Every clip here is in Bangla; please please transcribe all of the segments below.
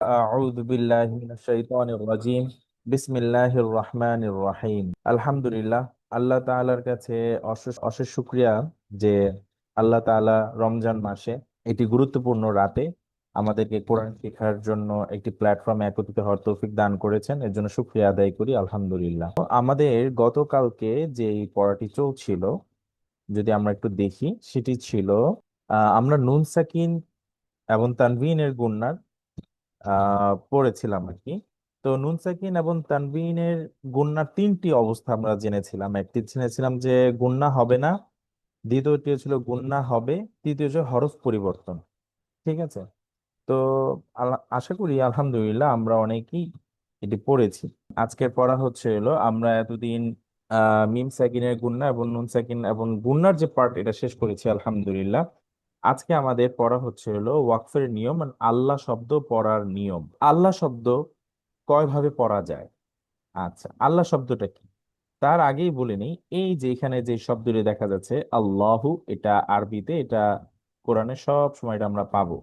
أعوذ بالله من الشيطان الرجيم بسم الله الرحمن الرحيم আলহামদুলিল্লাহ। আল্লাহ তাআলার কাছে অশেষ অশেষ শুকরিয়া যে আল্লাহ তাআলা রমজান মাসে এটি গুরুত্বপূর্ণ রাতে আমাদেরকে কোরআন শেখার জন্য একটি প্ল্যাটফর্মে একত্রিত হওয়ার তৌফিক দান করেছেন। এর জন্য শুকরিয়া আদায় করি, আলহামদুলিল্লাহ। তো আমাদের গতকালকে যে এই পড়াটি চলছিল, যদি আমরা একটু দেখি, সেটি ছিল আমরা নুন সাকিন এবং তানভিনের গুণনার পড়েছিলাম আর কি। তো নুন সাকিন এবং তানবিনের গুণনার তিনটি অবস্থা আমরা জেনেছিলাম। একটি জেনেছিলাম যে গুণনা হবে না, দ্বিতীয়টি ছিল গুণনা হবে, তৃতীয় হচ্ছে হরফ পরিবর্তন। ঠিক আছে। তো আশা করি আলহামদুলিল্লাহ আমরা অনেকেই এটি পড়েছি। আজকের পড়া হচ্ছে হলো আমরা এতদিন মিম সাকিনের গুণনা এবং নুন সাকিন এবং গুণনার যে পার্ট, এটা শেষ করেছি আলহামদুলিল্লাহ। আজকে আমাদের পড়া হচ্ছে হলো ওয়াকফের নিয়ম, মানে আল্লাহ শব্দ পড়ার নিয়ম। আল্লাহ শব্দ কয় ভাবে পড়া যায়? আচ্ছা, আল্লাহ শব্দটা কি তার আগেই বলে নিই। এই যে এখানে যে শব্দটি দেখা যাচ্ছে আল্লাহু, এটা আরবিতে, এটা কোরআনে সব সময় এটা আমরা পাবো।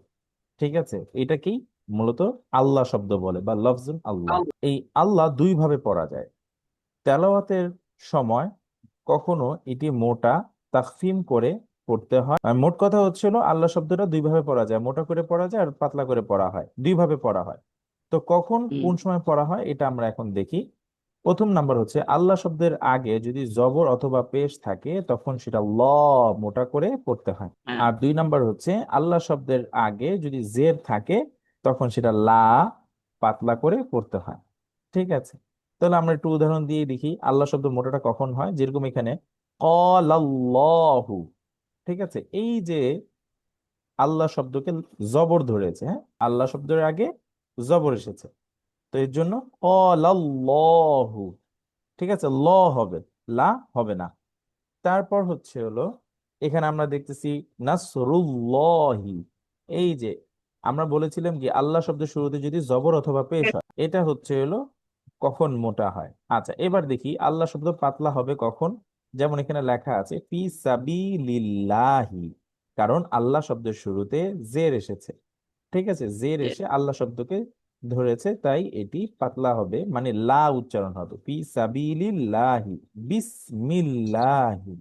ঠিক আছে। এটা কি মূলত আল্লাহ শব্দ বলে বা লফজুল আল্লাহ। এই আল্লাহ দুই ভাবে পড়া যায় তেলাওয়াতের সময়। কখনো এটি মোটা তাকফিম করে পড়তে হয়। আর মোট কথা হচ্ছিল আল্লাহ শব্দটা দুই ভাবে পড়া যায়, মোটা করে পড়া যায় আর পাতলা করে পড়া হয়, দুই ভাবে পড়া হয়। তো কখন হুম। কোন সময় পড়া হয় এটা আমরা এখন দেখি। প্রথম নাম্বার হচ্ছে আল্লাহ শব্দের আগে যদি জবর অথবা পেশ থাকে তখন সেটা ল মোটা করে পড়তে হয়। হ্যাঁ। আর দুই নাম্বার হচ্ছে আল্লাহ শব্দের আগে যদি জের থাকে তখন সেটা লা পাতলা করে পড়তে হয়। ঠিক আছে। তাহলে আমরা একটু উদাহরণ দিয়ে দেখি আল্লাহ শব্দ মোটাটা কখন হয়। যেরকম এখানে ক্বালাল্লাহু। ঠিক আছে। এই যে আল্লাহ শব্দকে জবর ধরেছে, হ্যাঁ, আল্লাহ শব্দের আগে জবর এসেছে, তো এর জন্য ক্বালাল্লাহু। ঠিক আছে, ল হবে, লা হবে না। তারপর হচ্ছে হলো এখানে আমরা দেখতেছি নাসরুল্লাহি। এই যে আমরা বলেছিলাম কি আল্লাহ শব্দের শুরুতে যদি জবর অথবা পেশ হয়, এটা হচ্ছে হলো কখন মোটা হয়। আচ্ছা, এবার দেখি আল্লাহ শব্দ পাতলা হবে কখন। যেমন এখানে লেখা আছে ফি সাবিলিল্লাহি, কারণ আল্লাহ শব্দের শুরুতে জের এসেছে। ঠিক আছে, জের যে এসে আল্লাহ শব্দকে ধরেছে, তাই এটি পাতলা হবে, মানে লা উচ্চারণ হবে ফি সাবিলিল্লাহি, বিসমিল্লাহি।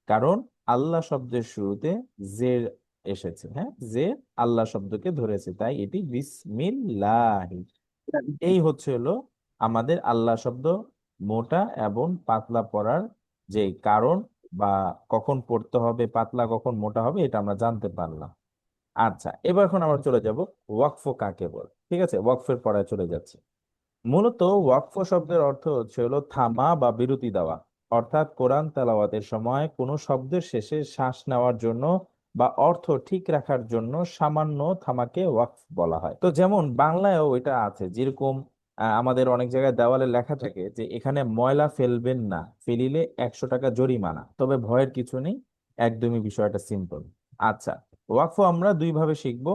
কারণ আল্লাহ শব্দের শুরুতে জের এসেছে, হ্যাঁ, জের আল্লাহ শব্দকে ধরেছে, তাই এটি বিসমিল্লাহি। এই হচ্ছে হলো আমাদের আল্লাহ শব্দ মোটা এবং পাতলা পড়ার যে কারণ, বা কখন পড়তে হবে পাতলা কখন মোটা হবে, এটা আমরা জানতে পারলাম। আচ্ছা, এবার এখন আমরা চলে যাব ওয়াকফ কাকে বলে। ঠিক আছে, ওয়াকফের পড়ায় চলে যাচ্ছে। মূলত ওয়াকফ শব্দের অর্থ হচ্ছে হলো থামা বা বিরতি দেওয়া। অর্থাৎ কোরআন তেলাওয়াতের সময় কোনো শব্দের শেষে শ্বাস নেওয়ার জন্য বা অর্থ ঠিক রাখার জন্য সামান্য থামাকে ওয়াকফ বলা হয়। তো যেমন বাংলায়ও এটা আছে, যেরকম আমাদের অনেক জায়গায় দেওয়ালে লেখা থাকে যে এখানে ময়লা ফেলবেন না, ফেলিলে 100 টাকা জরিমানা। তবে ভয়ের কিছু নেই, একদমই বিষয়টা সিম্পল। আচ্ছা, ওয়াকফ আমরা দুই ভাবে শিখবো।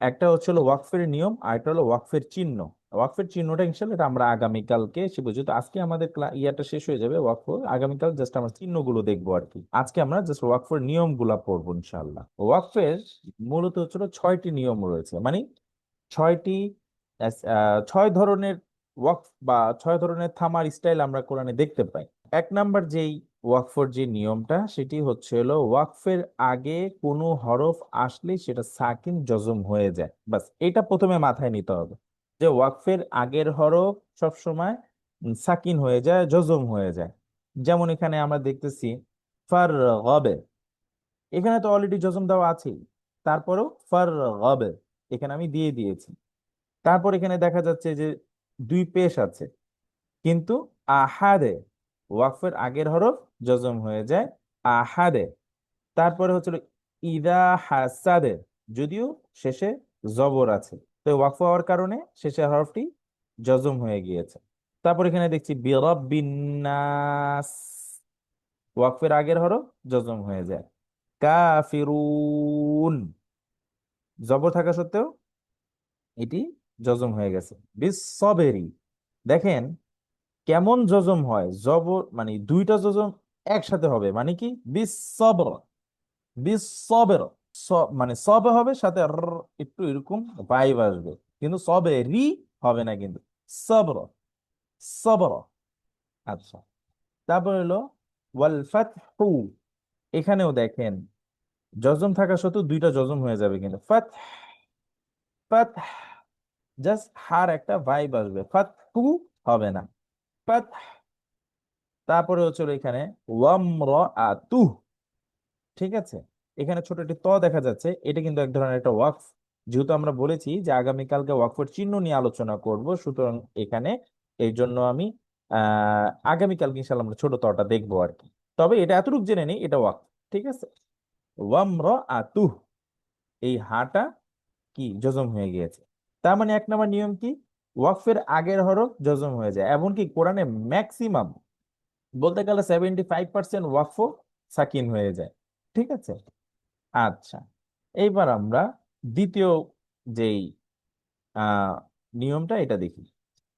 একটা হচ্ছে হলো ওয়াকফের নিয়ম, আর একটা হলো ওয়াকফের চিহ্ন। ওয়াকফের চিহ্নটা ইনশাল্লাহ এটা আমরা আগামীকালকে শিখবো, যেহেতু আজকে আমাদের ইয়াটা শেষ হয়ে যাবে ওয়াকফ। আগামীকাল জাস্ট আমরা চিহ্নগুলো দেখবো আর কি। আজকে আমরা জাস্ট ওয়াকফের নিয়ম গুলা পড়বো ইনশাল্লাহ। ওয়াকফের মূলত হচ্ছিল 6টি নিয়ম রয়েছে, মানে 6টি 6 ধরনের ওয়াকফ বা 6 ধরনের থামার স্টাইল আমরা কোরআনে দেখতে পাই। এক নাম্বার যেই ওয়াকফের যে নিয়মটা, সেটি হচ্ছে হলো ওয়াকফের আগে কোনো হরফ আসলে সেটা সাকিন জজম হয়ে যায়। বাস এটা প্রথমে মাথায় নিতে হবে যে ওয়াকফের আগের হরফ সব সময় সাকিন হয়ে যায়, জজম হয়ে যায়। যেমন এখানে আমরা দেখতেছি ফার গবে, এখানে তো অলরেডি জজম দেওয়া আছেই, তারপরেও ফার গবে এখানে আমি দিয়ে দিয়েছি। তারপর এখানে দেখা যাচ্ছে যে দুই পেশ আছে, কিন্তু আহাদে, ওয়াকফের আগের হরফ জজম হয়ে যায় আহাদে। তারপরে হচ্ছিল ইদা হাসাদে, যদিও শেষে জবর আছে, তো ওয়াকফ হওয়ার কারণে শেষের হরফটি জজম হয়ে গিয়েছে। তারপর এখানে দেখছি বিরাব্বিন নাস, ওয়াকফের আগের হরফ জজম হয়ে যায়। কাফিরুন, জবর থাকা সত্ত্বেও এটি জজম হয়ে গেছে। বিসসবেরি, দেখেন কেমন জজম হয়, জবর মানে দুইটা জজম একসাথে হবে, মানে কি বিসসবর, বিসসবের, মানে সব হবে সাথে একটু এরকম ভাইব আসবে। কিন্তু সবেরি হবে না কিন্তু, সবর, সবর। আচ্ছা, তারপর হলো ওয়াল ফাতহু। এখানেও দেখেন জজম থাকা সত্ত্বেও দুইটা জজম হয়ে যাবে, কিন্তু ফাত, ফাত, জাস্ট হার একটা ভাইব আসবে, ফাতহু হবে না, ফাত। তারপরে হচ্ছে হলো এখানে ওয়ামরাআতু। ঠিক আছে, এখানে ছোট একটি ত দেখা যাচ্ছে, এটা কিন্তু এক ধরনের একটা ওয়াকফ। যেহেতু আমরা বলেছি যে আগামীকালকে ওয়াকফের চিহ্ন নিয়ে আলোচনা করব, সুতরাং এখানে এই জন্য আমি আগামীকালকে ইনশাল্লাহ আমরা ছোট তটা দেখবো আর কি। তবে এটা এতটুকু জেনে নিই, এটা ওয়াকফ। ঠিক আছে, ওয়ামরাআতু, এই হাটা কি জজম হয়ে গিয়েছে। তার মানে এক নম্বর নিয়ম কি, ওয়াকফের আগের হরফ জজম হয়ে যায়। এমনকি কোরআনে ম্যাক্সিমাম বলতে গেলে 75% ওয়াকফ সাকিন হয়ে যায়। ঠিক আছে। আচ্ছা, এইবার আমরা দ্বিতীয় যেই আহ নিয়মটা এটা দেখি।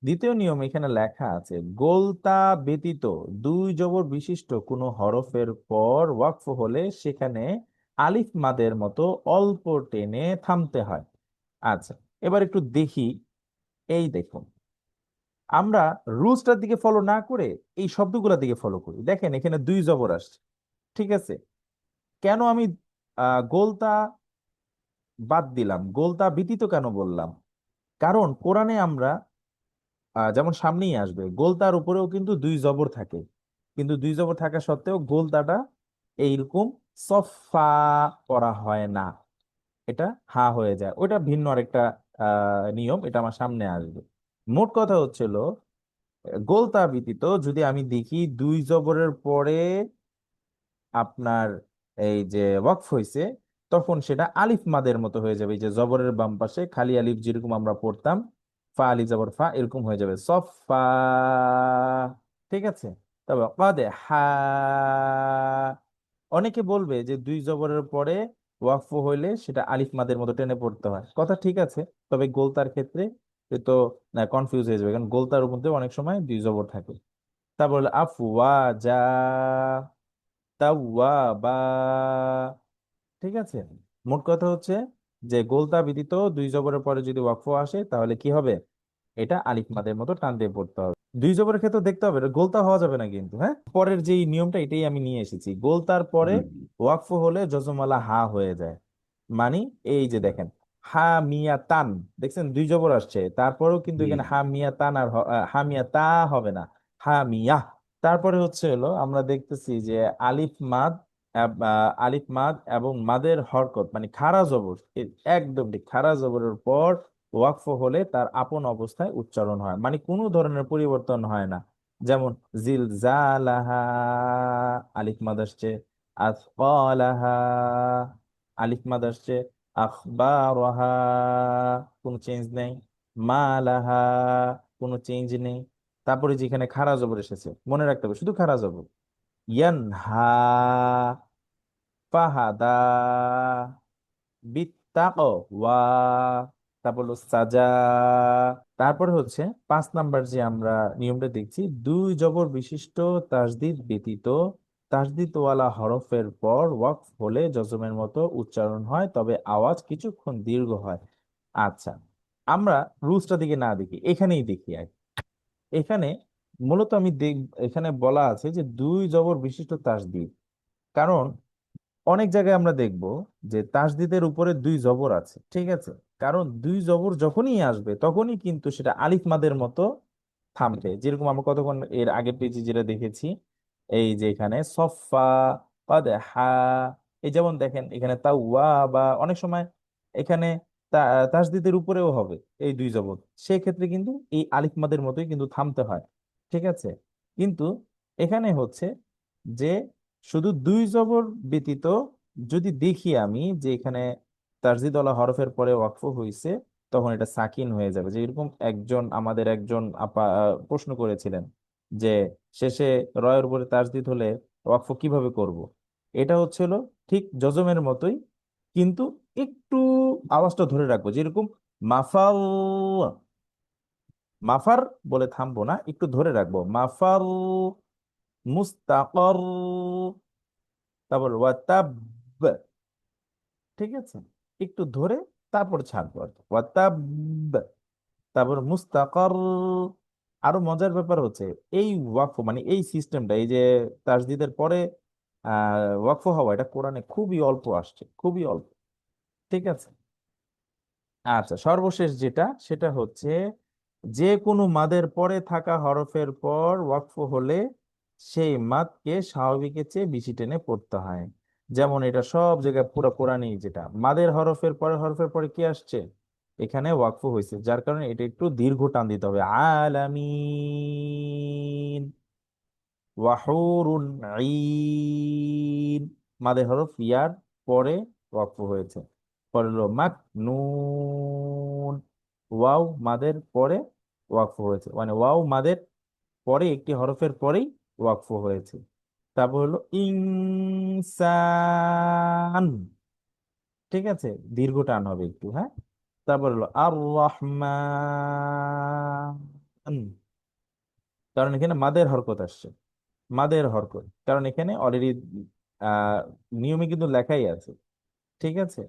দ্বিতীয় নিয়ম এখানে লেখা আছে, গোলতা ব্যতীত দুই জবর বিশিষ্ট কোনো হরফের পর ওয়াকফ হলে সেখানে আলিফ মাদের মতো অল্প টেনে থামতে হয়। আচ্ছা, এবার একটু দেখি। এই দেখুন, আমরা রুলসটার দিকে ফলো না করে এই শব্দগুলোর দিকে ফলো করি। দেখেন এখানে দুই জবর আসছে। ঠিক আছে, কেন আমি গোলতা বাদ দিলাম, গোলতা ব্যতীত কেন বললাম? কারণ কোরআনে আমরা যেমন সামনেই আসবে, গোলতার উপরেও কিন্তু দুই জবর থাকে, কিন্তু দুই জবর থাকা সত্ত্বেও গোলতাটা এইরকম সফা করা হয় না, এটা হা হয়ে যায়। ওটা ভিন্ন আরেকটা নিয়ম, এটা আমার সামনে আসবে। মোট কথা হচ্ছিল, গোলতা ব্যতীত যদি আমি দেখি দুই জবরের পরে আপনার এই যে ওয়াকফ হয়েছে, তখন সেটা আলিফ মাদের মতো হয়ে যাবে। এই যে জবরের বাম পাশে খালি আলিফ যেরকম আমরা পড়তাম, ফা আলি জবর ফা, এরকম হয়ে যাবে সফা। ঠিক আছে, তবে কাদে হা, অনেকে বলবে যে দুই জবরের পরে ওয়াকফ হইলে সেটা আলিফ মাদের মতো টেনে পড়তে হয়, কথা ঠিক আছে। তবে গোলতার ক্ষেত্রে এ তো কনফিউজ হয়ে যাবে, কারণ গোলতার মধ্যে অনেক সময় দুই জবর থাকে। তারপর হলো আফওয়াজা, তাওয়াবা। ঠিক আছে, মোট কথা হচ্ছে যে গোলতা ব্যতীত দুই জবরের পরে যদি ওয়াকফ আসে তাহলে কি হবে, এটা আলিফ মাদের মতো টান দিয়ে পড়তে হবে। দুই জবরের ক্ষেত্রে দেখতে হবে, এটা গোলতা হওয়া যাবে না কিন্তু। হ্যাঁ, পরের যে নিয়মটা এটাই আমি নিয়ে এসেছি, গোলতার পরে জি। ওয়াকফ হলে জজমালা হা হয়ে যায়। মানে এই যে দেখেন, হা মিয়া তান, দেখছেন দুই জবর আসছে, তারপরেও কিন্তু জি। এখানে হা মিয়া তান আর হা মিয়া তা হবে না, হা মিয়া। তারপরে হচ্ছে হলো আমরা দেখতেছি যে আলিফ মাদ, আলিফ মাদ এবং মাদের হরকত মানে খারা জবর, একদম ঠিক খারা জবরের পর ওয়াকফ হলে তার আপন অবস্থায় উচ্চারণ হয়, মানে কোনো ধরনের পরিবর্তন হয় না। যেমন জিলজালাহা, আলিফ মাদ আসছে, আসকালাহা, আলিফ মাদ আসছে, আখবারাহা, কোনো চেঞ্জ নেই, মালাহা, কোনো চেঞ্জ নেই। তারপরে যেখানে খারা জবর এসেছে মনে রাখতে হবে, শুধু খারা জবর, ইয়ানহা, ফাহাদা, বিত্তাকওয়া, তারপর হলো সাজা। তারপরে হচ্ছে 5 নাম্বার যে আমরা নিয়মটা দেখছি, দুই জবর বিশিষ্ট তাসদিদ ব্যতীত তাসদিদওয়ালা হরফের পর ওয়াকফ হলে জজমের মতো উচ্চারণ হয়, তবে আওয়াজ কিছুক্ষণ দীর্ঘ হয়। আচ্ছা, আমরা রুলসটা দিকে না দেখি, এখানেই দেখি আর কি। এখানে মূলত আমি এখানে বলা আছে যে দুই জবর বিশিষ্ট তাসদিদ, কারণ অনেক জায়গায় আমরা দেখব যে তাসদিদের উপরে দুই জবর আছে। ঠিক আছে, কারণ দুই জবর যখনই আসবে তখনই কিন্তু সেটা আলিফ মাদের মতো থামবে, যেরকম আমরা কতক্ষণ এর আগের পেজে যেটা দেখেছি। এই যে এখানে সফা, হা, এই যেমন দেখেন এখানে তাওয়া, বা অনেক সময় এখানে তাসদিদের উপরেও হবে এই দুই জবর, সেক্ষেত্রে কিন্তু এই আলিফ মাদের মতোই কিন্তু থামতে হয়। ঠিক আছে, কিন্তু এখানে হচ্ছে যে শুধু দুই জবর ব্যতীত যদি দেখি আমি যে এখানে তাসদিদওয়ালা হরফের পরে ওয়াকফ হয়েছে, তখন এটা সাকিন হয়ে যাবে। যে এরকম আমাদের একজন আপা প্রশ্ন করেছিলেন যে শেষে রয়ের উপরে তাসদিদ হলে ওয়াকফ কিভাবে করব। এটা হচ্ছিল ঠিক জজমের মতোই, কিন্তু একটু আওয়াজটা ধরে রাখবো, যেরকম মাফাল, মাফার বলে থামবো না, একটু ধরে রাখবো, মাফাল, মুস্তাকর, তারপর ওয়াতাব। ঠিক আছে, একটু ধরে তারপর ছাড়বো আর কি। ওয়াতাব, তারপর মুস্তাকর। আরো মজার ব্যাপার হচ্ছে এই ওয়াকফ মানে এই সিস্টেমটা, এই যে তাসদিদের পরে ওয়াকফ হওয়া, এটা কোরআনে খুবই অল্প আসছে, খুবই অল্প। ঠিক আছে। আচ্ছা, সর্বশেষ যেটা সেটা হচ্ছে যে কোনো মাদের পরে থাকা হরফের পর ওয়াকফ হলে সেই মাদকে স্বাভাবিকের চেয়ে বেশি টেনে পড়তে হয়। যেমন এটা সব জায়গায় পুরো কোরআনেই, যেটা মাদের হরফের পরে হরফের পরে কি আসছে, এখানে ওয়াকফ হয়েছে, যার কারণে এটা একটু দীর্ঘ টান দিতে হবে। আলামিন, ওয়াহুরুন ঈন, মাদের হরফ ইয়ার পরে ওয়াকফ হয়েছে। পরে হলো মাক নুন, ওয়াও মাদের পরে ওয়াকফ হয়েছে, মানে ওয়াও মাদের পরে একটি হরফের পরেই ওয়াকফ হয়েছে। তারপর হলো ইনসান, ঠিক আছে, দীর্ঘ টান হবে একটু, হ্যাঁ। তারপর হলো আর রহমান, কারণ এখানে মাদের হরকত আসছে, মাদের হরকত, কারণ এখানে অলরেডি নিয়মে কিন্তু লেখাই আছে। ঠিক আছে।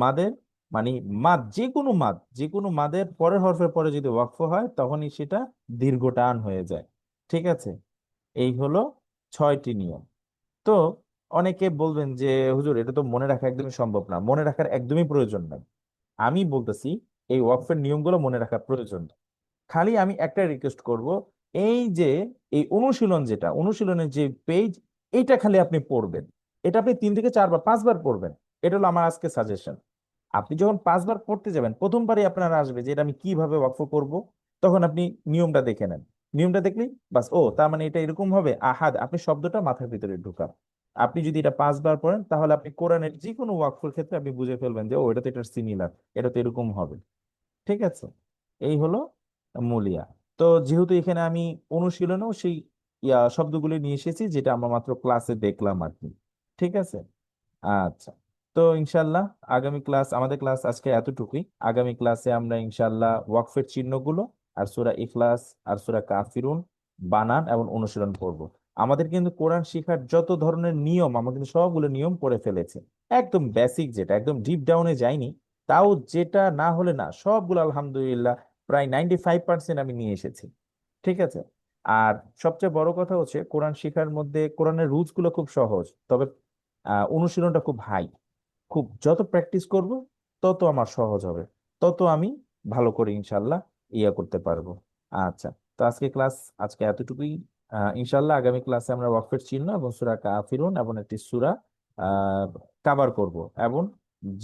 মাদের মানে মাদ, যে কোনো মাদ, যে কোনো মাদের পরের হরফের পরে যদি ওয়াকফ হয় তখনই সেটা দীর্ঘ টান হয়ে যায়। ঠিক আছে। এই হলো 6টি নিয়ম। তো অনেকে বলবেন যে হুজুর এটা তো মনে রাখা একদমই সম্ভব না, মনে রাখার একদমই প্রয়োজন নাই। আমি বলতেছি এই ওয়াকফের নিয়মগুলো মনে রাখার প্রয়োজন। খালি আমি একটা রিকোয়েস্ট করব, এই যে এই অনুশীলন, যেটা অনুশীলনের যে পেজ, এটা খালি আপনি পড়বেন। এটা আপনি 3 থেকে 4 বার 5 বার পড়বেন। এটা হলো আমার আজকে সাজেশন। আপনি যখন 5 বার পড়তে যাবেন, প্রথমবারই আপনার আসবে যে এটা আমি কিভাবে ওয়াকফ করব, তখন আপনি নিয়মটা দেখে নেন। নিয়মটা দেখলেই বাস, ও তার মানে এটা এরকম হবে, আহাদ, আপনি শব্দটা মাথার ভিতরে ঢুকান। আপনি যদি এটা 5 বার পড়েন, তাহলে আপনি কোরআনের যে কোনো ওয়াকফের ক্ষেত্রে আপনি বুঝে ফেলবেন যে ও এটা তো এটা সিমিলার, এটা তো এরকম হবে। ঠিক আছে। এই হলো মুলিয়া। তো যেহেতু এখানে আমি অনুশীলনেও সেই শব্দগুলি নিয়ে এসেছি যেটা আমরা মাত্র ক্লাসে দেখলাম আর কি। ঠিক আছে। আচ্ছা। তো ইনশাল্লাহ আগামী ক্লাস, আমাদের ক্লাস আজকে এতটুকুই। আগামী ক্লাসে আমরা ইনশাল্লাহ ওয়াকফের চিহ্নগুলো আর সূরা ইখলাস আর সূরা কাফিরুন বানান এবং অনুশীলন করব। আমাদের কিন্তু কোরআন শিখার যত ধরনের নিয়ম, আমরা কিন্তু সবগুলো নিয়ম করে ফেলেছি। একদম বেসিক, যেটা একদম ডিপ ডাউনে যাইনি, তাও যেটা না হলে না, সবগুলো আলহামদুলিল্লাহ প্রায় 95% আমি নিয়ে এসেছি। ঠিক আছে। আর সবচেয়ে বড় কথা হচ্ছে কোরআন শিখার মধ্যে কোরআনের রুলস গুলো খুব সহজ, তবে অনুশীলনটা খুব হাই। খুব যত প্র্যাকটিস করব তত আমার সহজ হবে, তত আমি ভালো করে ইনশাল্লাহ করতে পারবো। আচ্ছা। তো আজকে ক্লাস আজকে এতটুকুই। ইনশাল্লাহ আগামী ক্লাসে আমরা ওয়াকফের চিহ্ন এবং সূরা কাফিরুন এবং একটি সূরা কাভার করব, এবং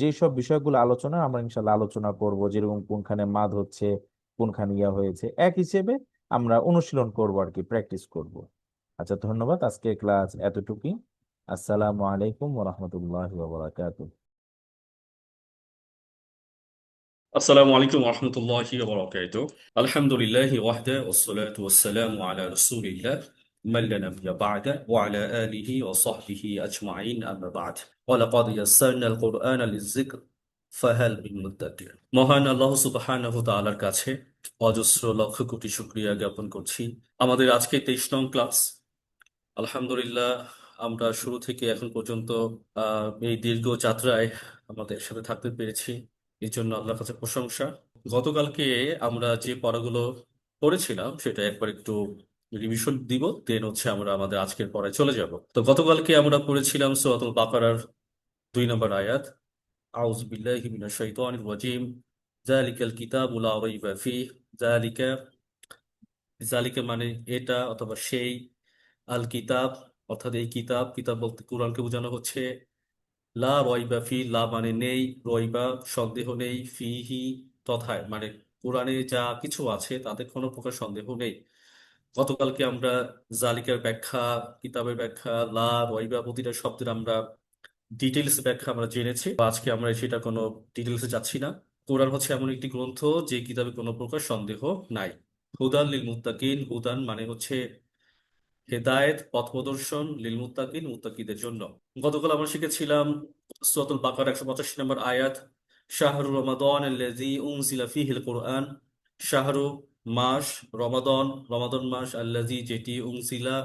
যেসব বিষয়গুলো আলোচনা আমরা ইনশাল্লাহ আলোচনা করব, যেরকম কোনখানে মাদ হচ্ছে, কোনখানে হয়েছে, এক হিসেবে আমরা অনুশীলন করব আর কি, প্র্যাকটিস করব। আচ্ছা, ধন্যবাদ। আজকে ক্লাস এতটুকুই। আসসালামু আলাইকুম ওয়া রাহমাতুল্লাহি ওয়া বারাকাতুহু। السلام عليكم ورحمة الله وبركاته. الحمد لله وحده والصلاة والسلام على رسول الله من لا نبي بعده وعلى آله وصحبه أجمعين أما بعد. ولقد يسرنا القرآن للذكر فهل من مدكر. মহান আল্লাহ সুবহানাহু ওয়া তাআলার কাছে অজস্র লক্ষ কোটি শুকরিয়া জ্ঞাপন করছি। আমাদের আজকে 23 নং ক্লাস। আলহামদুলিল্লাহ, আমরা শুরু থেকে এখন পর্যন্ত এই দীর্ঘ যাত্রায় আমাদের সাথে থাকতে পেরেছি, এই জন্য আল্লাহর কাছে প্রশংসা। গতকালকে আমরা যে পড়াগুলো পড়েছিলাম সেটা একবার একটু রিভিশন দিব, দেন হচ্ছে আমরা আমাদের আজকের পড়ায় চলে যাব। তো গতকালকে আমরা পড়েছিলাম সূরাতুল বাকারার 2 নম্বর আয়াত, আউযু বিল্লাহি মিনাশ শাইতানির রাজিম, যালিকাল কিতাবু লা রাইবা ফীহ। যালিকা, জালিকা মানে এটা অথবা সেই, আল কিতাব অর্থাৎ এই কিতাব, কিতাব বলতে কোরআনকে বোঝানো হচ্ছে। লা রয়বা ফি, লা মানে নেই, রয়বা সন্দেহ নেই, ফিহি তথায় মানে কোরআনে যা কিছু আছে তাতে কোনো প্রকার সন্দেহ নেই। গতকালকে আমরা জালিকার ব্যাখ্যা, কিতাবের ব্যাখ্যা, লা রয়বা প্রতিটা শব্দের আমরা ডিটেলস ব্যাখ্যা আমরা জেনেছি। তো আজকে আমরা সেটা কোনো ডিটেলসে যাচ্ছি না। কোরআন হচ্ছে এমন একটি গ্রন্থ যে কিতাবে কোনো প্রকার সন্দেহ নাই। হুদান লিল মুত্তাকিন, হুদান মানে হচ্ছে হেদায়েত, পথ প্রদর্শন, লিল মুত্তাকিন মুত্তাকিদের জন্য। গতকাল আমরা শিখেছিলাম সূরাতুল বাকারা 185 নম্বর আয়াত, শাহরু রমাদান আল্লাযী উনজিলা ফীহিল কুরআন। শাহরু মাস, রমাদান রমাদান মাস, আল্লাযী যেটি, উনজিলা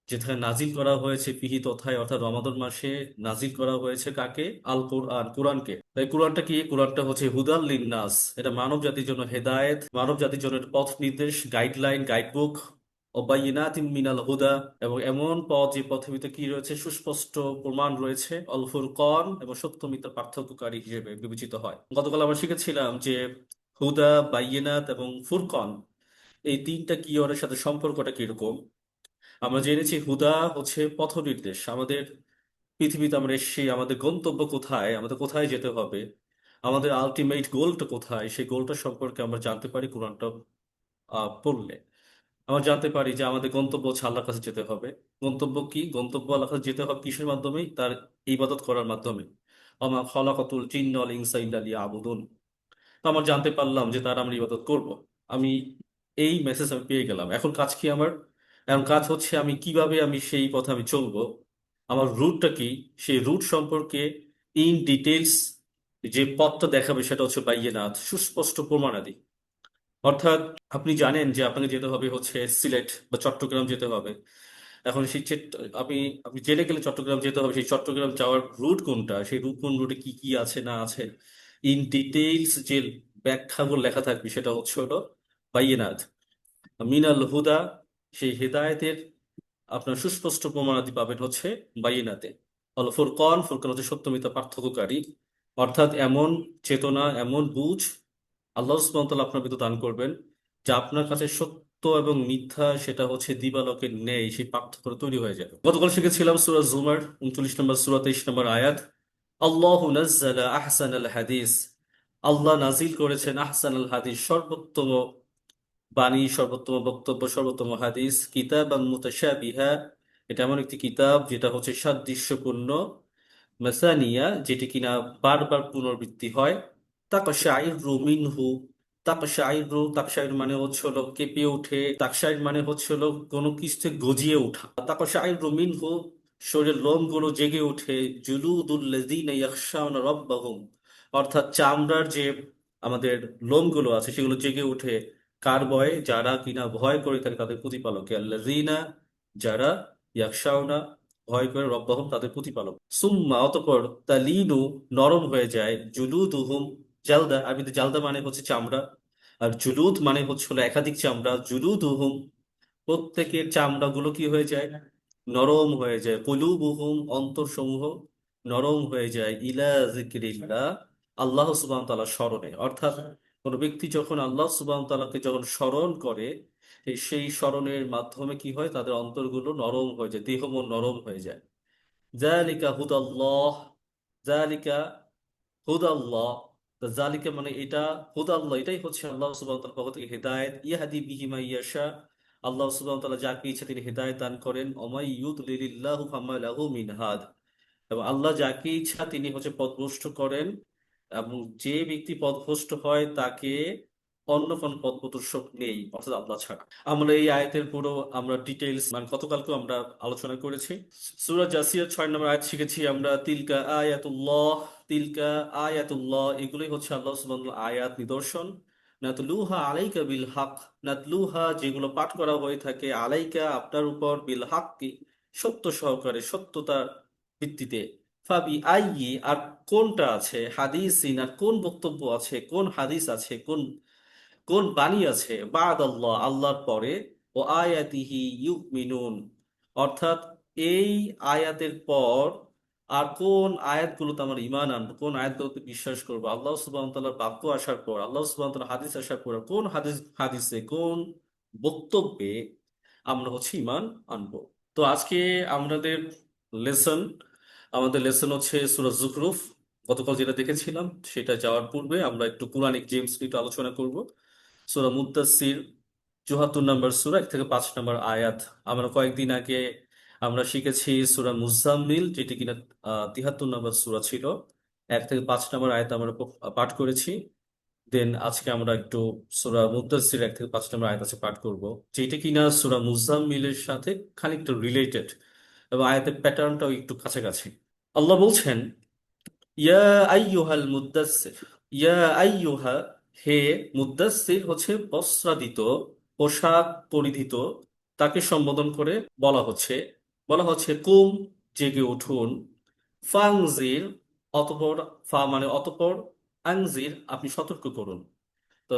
যেখানে নাজিল করা হয়েছে ফিহি তথায়, অর্থাৎ রমাদান মাসে নাজিল করা হয়েছে কাকে? আল কোরআন, কোরআনকে। তাই কোরআনটা কি? কোরআনটা হচ্ছে হুদাল লিন্নাস, এটা মানব জাতির জন্য হেদায়েত, মানব জাতির জন্য একটা পথ নির্দেশ, গাইডলাইন, গাইডবুক। অবাইনাতিন মিনাল হুদা, এবং এমন পথ যে পথের ভিতরে কি রয়েছে? সুস্পষ্ট প্রমাণ রয়েছে। অল ফুরকন, এবং সত্য মিথ্যার পার্থক্যকারী হিসেবে বিবেচিত হয়। গতকাল আমরা শিখেছিলাম যে হুদা, বাইয়িনাত এবং ফুরকন, এই তিনটা কিওয়ার্ডের সাথে সম্পর্কটা কিরকম। আমরা জেনেছি হুদা হচ্ছে পথ নির্দেশ, আমাদের পৃথিবীতে আমরা এসেছি, আমাদের গন্তব্য কোথায়, আমাদের কোথায় যেতে হবে, আমাদের আলটিমেট গোলটা কোথায়, সেই গোলটা সম্পর্কে আমরা জানতে পারি কোরআনটা পড়লে। আমরা জানতে পারি যে আমাদের গন্তব্য হচ্ছে আল্লাহর কাছে যেতে হবে। গন্তব্য কি? গন্তব্য আল্লাহর কাছে যেতে হবে কিসের মাধ্যমে? তার ইবাদত করার মাধ্যমে। আমা খলাকাতুল জিন্না ওয়াল ইনসা ইল্লা লিয়াবুদুন। তো আমার জানতে পারলাম যে তার আমরা ইবাদত করব। আমি এই মেসেজ আমি পেয়ে গেলাম। এখন কাজ কি আমার? এখন কাজ হচ্ছে আমি কিভাবে আমি সেই পথে আমি চলবো, আমার রুটটা কি, সেই রুট সম্পর্কে ইন ডিটেলস যে পথটা দেখাবে সেটা হচ্ছে বাইয়িনাত, সুস্পষ্ট প্রমাণাদি। অর্থাৎ আপনি জানেন যে আপনাকে যেতে হবে হচ্ছে সিলেট বা চট্টগ্রাম যেতে হবে। এখন সেই আপনি আপনি জেলে গেলে চট্টগ্রাম যেতে হবে, সেই চট্টগ্রাম যাওয়ার রুট কোনটা, সেই রুট কোন রুটে কি কি আছে না আছে, ইন ডিটেইলস যে ব্যাখ্যাগুলো লেখা থাকবে সেটা হচ্ছে হলো বাইয়িনাত মিনাল হুদা। সেই হেদায়েতের আপনার সুস্পষ্ট প্রমাণাদি পাবেন হচ্ছে বাইয়িনাতে। হলো ফুরকান, ফুরকান হচ্ছে সত্য মিথ্যা পার্থক্যকারী। অর্থাৎ এমন চেতনা, এমন বুঝ আল্লাহ সুবহানাহু ওয়া তাআলা আপনার ভিতর দান করবেন যে আপনার কাছে সত্য এবং মিথ্যা সেটা হচ্ছে দিবালোকে নেই, সেই পার্থক্য তৈরি হয়ে যাবে। গতকাল শিখেছিলাম সূরা জুমার 39 নম্বর সূরা 23 নম্বর আয়াত। আল্লাহু নাজ্জালা আহসানাল হাদিস, আল্লাহ নাজিল করেছেন আহসানাল হাদিস, সর্বোত্তম বাণী, সর্বোত্তম বক্তব্য, সর্বোত্তম হাদিস। কিতাবাম মুতাশাবিহা, এটা এমন একটি কিতাব যেটা হচ্ছে সাদৃশ্যপূর্ণ। মাসানিয়া, যেটি কিনা বারবার পুনরাবৃত্তি হয়। তাকশাইরু মিনহু, তাকশাইর মানে হচ্ছে হলো কেঁপে ওঠে, তাকশাইর মানে হচ্ছে হলো কোনো কিছু থেকে গজিয়ে ওঠা। তাকশাইরু মিনহু, শরীরের লোমগুলো জেগে ওঠে। জুলুদুল্লাযীনা ইয়াখশাউনা রাব্বাহুম, অর্থাৎ চামড়ার যে আমাদের লোমগুলো আছে সেগুলো জেগে ওঠে। কার ভয়ে? যারা কিনা ভয় করে থাকে তাদের প্রতিপালককে। আল্লাযীনা, যারা, ইয়াখশাউনা, ভয় করে, রব্বাহুম, তাদের প্রতিপালক। সুম্মা, অতঃপর, তালিনু, নরম হয়ে যায়, জুলুদুহুম, জালদা, আরবিতে জালদা মানে হচ্ছে চামড়া, আর জুলুদ মানে হচ্ছে হলো একাধিক চামড়া। জুলুদুহুম, প্রত্যেকের চামড়াগুলো কি হয়ে যায়? নরম হয়ে যায়। কুলুবুহুম, অন্তরসমূহ নরম হয়ে যায়। ইলা যিকরিল্লাহ, আল্লাহ সুবহানাহু ওয়া তাআলার স্মরণে। অর্থাৎ কোন ব্যক্তি যখন আল্লাহ সুবহানাহু ওয়া তাআলাকে যখন স্মরণ করে, সেই স্মরণের মাধ্যমে কি হয়? তাদের অন্তরগুলো নরম হয়ে যায়, দেহ মন নরম হয়ে যায়। জালিকা হুদাল্লাহ, জালিকা হুদাল্লাহ, তো জালিকা মানে এটা, হুদাল্লাহ এটাই হচ্ছে আল্লাহ সুবহানাহু ওয়া তাআলার পক্ষ থেকে হেদায়েত। ইয়াহদি বিহি মান ইয়াশা, আল্লাহ সুবহানাহু ওয়া তাআলা যাকে ইচ্ছা তিনি হেদায়েত দান করেন। ওমাই ইউদ্লিলিল্লাহু ফামা লাহু মিন হাদ, এবং আল্লাহ যাকে ইচ্ছা তিনি হচ্ছে পথভ্রষ্ট করেন, এবং যে ব্যক্তি পথভ্রষ্ট হয় তাকে অন্য কোন পথ প্রদর্শক নেই, অর্থাৎ আল্লাহ ছাড়া। আমরা এই আয়াতের পুরো আমরা ডিটেইলস মানে গতকালকেও আমরা আলোচনা করেছি। সূরা জাসিয়ার 6 নম্বর আয়াত শিখেছি আমরা। তিলকা আয়াতুল্লাহ, তিলকা আয়াতুল্লাহ, এগুলোই হচ্ছে আল্লাহ সুবহানাহু ওয়া তাআলার আয়াত, নিদর্শন। নাতলুহা আলাইকা বিল হক, নাতলুহা যেগুলো পাঠ করা হয়ে থাকে, আলাইকা আপনার উপর, বিল হাক্কি সত্য সহকারে, সত্যতার ভিত্তিতে। ফাবি আইয়ি, আর কোনটা আছে, হাদিসিন, আর কোন বক্তব্য আছে, কোন হাদিস আছে, কোন কোন বাণী আছে, বাদ আল্লাহ, আল্লাহর পরে, ও আয়াতিহি ইউমিনুন, অর্থাৎ এই আয়াতের পর আর কোন আয়াতগুলোতে আমরা ঈমান আনবো, কোন আয়াতগুলোতে বিশ্বাস করবো। আল্লাহ সুবহানাহু ওয়া তাআলার বাক্য আসার পর, আল্লাহ সুবহানাহু ওয়া তাআলার হাদিস আসার পর, কোন হাদিসে, কোন বক্তব্যে আমরা হচ্ছে ঈমান আনবো। তো আজকে আমাদের লেসন আমাদের লেসন হচ্ছে সূরা যুখরুফ। গতকাল যেটা দেখেছিলাম সেটা যাওয়ার পূর্বে আমরা একটু কুরআনিক জেমস নিয়ে একটু আলোচনা করব। সূরা মুদ্দাসসির 74 নম্বর সূরা, 1 থেকে 5 নম্বর আয়াত। আমরা কয়েকদিন আগে আমরা শিখেছি সূরা মুজাম্মিল, যেটি কিনা 73 নম্বর সূরা ছিল। 1 থেকে 5 নম্বর আয়াত আমরা পাঠ করেছি। দেন আজকে আমরা একটু সূরা মুদ্দাসসির 1 থেকে 5 নম্বর আয়াত আছে পাঠ করব, যেটা কিনা সূরা মুজাম্মিলের সাথে খানিকটা রিলেটেড, এবং আয়াতের প্যাটার্নটাও একটু কাছাকাছি। আল্লাহ বলছেন, ইয়া আইয়ুহাল মুদ্দাসসির, ইয়া আইয়ুহা, হে মুদ্দাসসির হচ্ছে বস্ত্রাদিত, পোশাক পরিধিত, তাকে সম্বোধন করে বলা হচ্ছে। বলা হচ্ছে কুম, জেগে উঠুন, ফাংজির, অতঃপর, ফা মানে অতঃপর, আংজির আপনি সতর্ক করুন। তো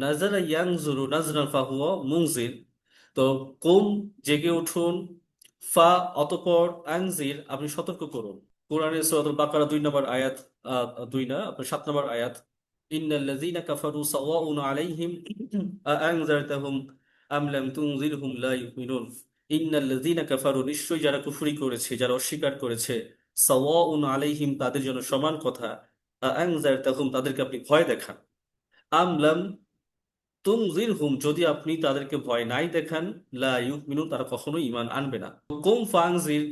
নাজারা ইয়াংজুরু নাজরান ফাহুয়া মুনজির। তো কুম, জেগে উঠুন, ফা অতঃপর, আনজির আপনি সতর্ক করুন। কোরআনের সূরাতুল বাকারা 2 নম্বর আয়াত, দুই না আপনার 7 নম্বর আয়াত, ইন্নাল্লাযীনা কাফারু সাওয়াউন আলাইহিম আআনজারতাহুম আম লাম তুনজিরহুম লা ইউমিনুন। ইন্নাল্লাযীনা কাফারু, নিশ্চয়ই যারা কুফরি করেছে, যারা অস্বীকার করেছে, সাওয়াউন আলাইহিম তাদের জন্য সমান কথা, আআনজারতাহুম তাদেরকে আপনি ভয় দেখান, আম লাম তুনজিরহুম যদি আপনি তাদেরকে ভয় নাই দেখান, লা ইউমিনুন তারা কখনোই ঈমান আনবে না। কুম ফাংজির,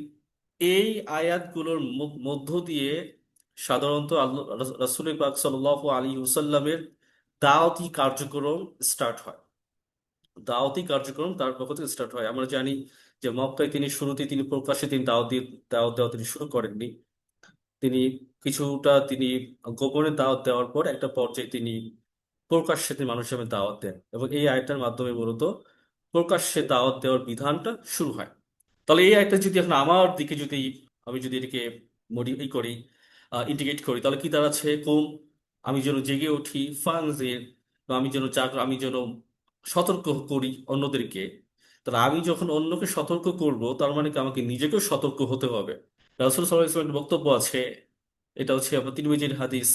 এই আয়াতগুলোর মধ্য দিয়ে সাধারণত আল্লাহ রাসূল পাক সাল্লাল্লাহু আলাইহি ওয়াসাল্লামের দাওয়াতি কার্যক্রম স্টার্ট হয়। দাওয়াতি কার্যক্রম তার পক্ষ থেকে স্টার্ট হয়। আমরা জানি যে মক্কায় তিনি শুরুতে তিনি প্রকাশ্যে তিনি দাওয়াত দেওয়া তিনি শুরু করেননি। তিনি কিছুটা তিনি গোপনে দাওয়াত দেওয়ার পর একটা পর্যায়ে তিনি প্রকাশ্যে তিনি মানুষের সামনে দাওয়াত দেন, এবং এই আয়টার মাধ্যমে মূলত প্রকাশ্যে দাওয়াত দেওয়ার বিধানটা শুরু হয়। তাহলে এই আয়টা যদি এখন আমার দিকে যদি আমি যদি এটাকে মডিফাই করি, ইন্টিগ্রেট করি, তাহলে কি দাঁড়াচ্ছে? কুম, আমি যেন জেগে উঠি, ফাংজির, বা আমি যেন সতর্ক করি অন্যদেরকে। তাহলে আমি যখন অন্যকে সতর্ক করব, তার মানে কি আমাকে নিজেকেও সতর্ক হতে হবে। রাসূল সাল্লাল্লাহু আলাইহি ওয়াসাল্লামের বক্তব্য আছে, এটা হচ্ছে আপনার তিরমিজির হাদিস,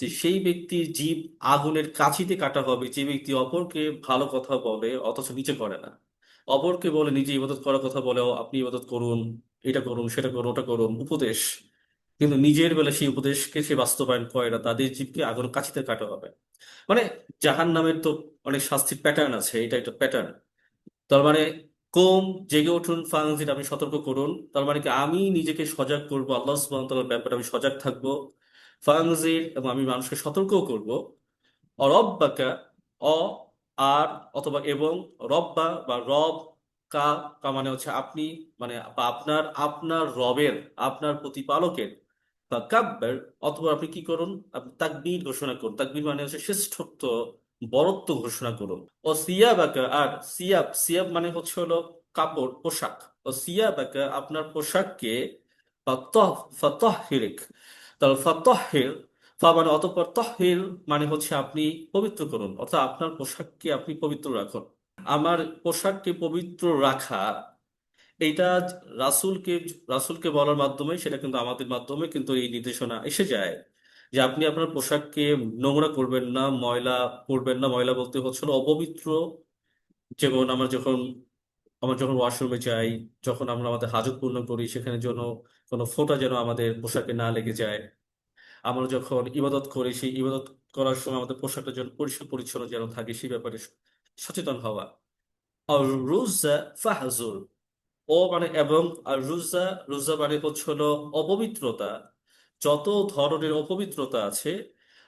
যে সেই ব্যক্তির জীব আগুনের কাছিতে কাটা হবে যে ব্যক্তি অপরকে ভালো কথা বলে অথচ নিচে করে না, অপরকে বলে নিজে ইবাদত করার কথা বলেও আপনি ইবাদত করুন, এটা করুন, সেটা করুন, ওটা করুন, উপদেশ, কিন্তু নিজের বেলা সেই উপদেশকে সে বাস্তবায়ন করে না, তাদের জীবকে আগুন কাছিতে কাটা হবে। মানে জাহান নামের তো অনেক শাস্তির প্যাটার্ন আছে, এটা একটা প্যাটার্ন। তার মানে কম, জেগে উঠুন, ফাংজির আপনি সতর্ক করুন, তার মানে কি আমি নিজেকে সজাগ করব, আল্লাহ সুবহানাহু ওয়া তাআলার ব্যাপারে আমি সজাগ থাকবো, ফাংজির এবং আমি মানুষকে সতর্কও করব। রব্বাকা, অ, আর, অথবা এবং, রব্বা বা রব, কা, কা মানে হচ্ছে আপনি, মানে বা আপনার, আপনার রবের, আপনার প্রতিপালকের, বা কাব্বের, অথবা আপনি কি করুন, আপনি তাকবীর ঘোষণা করুন। তাকবীর মানে হচ্ছে শ্রেষ্ঠত্ব, বরত্ব ঘোষণা করুন। ও সিয়াবাকা, আর সিয়াব, সিয়াব মানে হচ্ছে হলো কাপড়, পোশাক। ও সিয়াবাকা আপনার পোশাককে, বা ফাতাহহিরিক, তাহলে ফাতাহহির, ফা মানে অতঃপর, তহহির মানে হচ্ছে আপনি পবিত্র করুন, অর্থাৎ আপনার পোশাককে আপনি পবিত্র রাখুন। আমার পোশাককে পবিত্র রাখা, এইটা রাসূলকে রাসূলকে বলার মাধ্যমে, সেটা কিন্তু আমাদের মাধ্যমে কিন্তু এই নির্দেশনা এসে যায় যে আপনি আপনার পোশাককে নোংরা করবেন না, ময়লা করবেন না। ময়লা বলতে হচ্ছিল অপবিত্র। যেমন আমরা যখন ওয়াশরুমে যাই, যখন আমরা আমাদের হাজত পূর্ণ করি, সেখানে যেন কোনো ফোঁটা যেন আমাদের পোশাকে না লেগে যায়। আমরা যখন ইবাদত করি, সেই ইবাদত করার সময় আমাদের পোশাকটা যেন পরিষ্কার পরিচ্ছন্ন যেন থাকে, সেই ব্যাপারে সচেতন হওয়া। আর রুজা ফাহজুর, ও মানে এবং, আর রুজা, রুজা মানে হচ্ছে হলো অপবিত্রতা। যত ধরনের অপবিত্রতা আছে,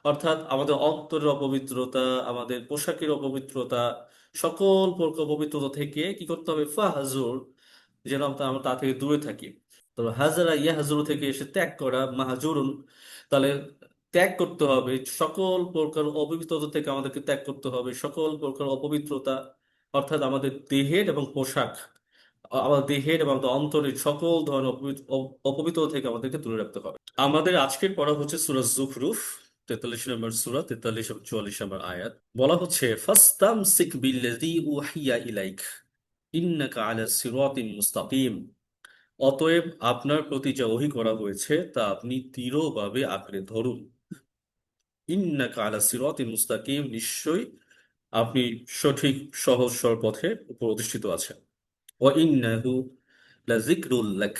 অর্থাৎ আমাদের অন্তরের অপবিত্রতা, আমাদের পোশাকের অপবিত্রতা, সকল প্রকার অপবিত্রতা থেকে কি করতে হবে? ফাহজুর, যেন আমরা তা থেকে দূরে থাকি। তো হাজারা ইয়াহজুর থেকে এসে ত্যাগ করা, মাহাজুরুন, তাহলে ত্যাগ করতে হবে সকল প্রকার অপবিত্রতা থেকে, আমাদেরকে ত্যাগ করতে হবে সকল প্রকার অপবিত্রতা, অর্থাৎ আমাদের দেহের এবং পোশাক, আমাদের দেহের এবং আমাদের অন্তরের সকল ধরনের অপবিত্রতা থেকে আমাদেরকে দূরে রাখতে হবে। আমাদের আজকের পড়া হচ্ছে সূরা যুখরুফ, 43 নম্বর সূরা, 43 এবং 44 নম্বর আয়াত। বলা হচ্ছে ফাস্তামসিক বিল্লাযী উহিয়া ইলাইক ইন্নাকা আলা সিরাতিন মুস্তাকিম। অতএব আপনার প্রতি যা ওহী করা হয়েছে তা আপনি দৃঢ়ভাবে আঁকড়ে ধরুন। ইন্নাকা আলা সিরাতিন মুস্তাকিম, নিশ্চয়ই আপনি সঠিক সহজ সরল পথে উপর অধিষ্ঠিত আছেন। ওয়া ইন্নাহু লাযিকরুল লাক,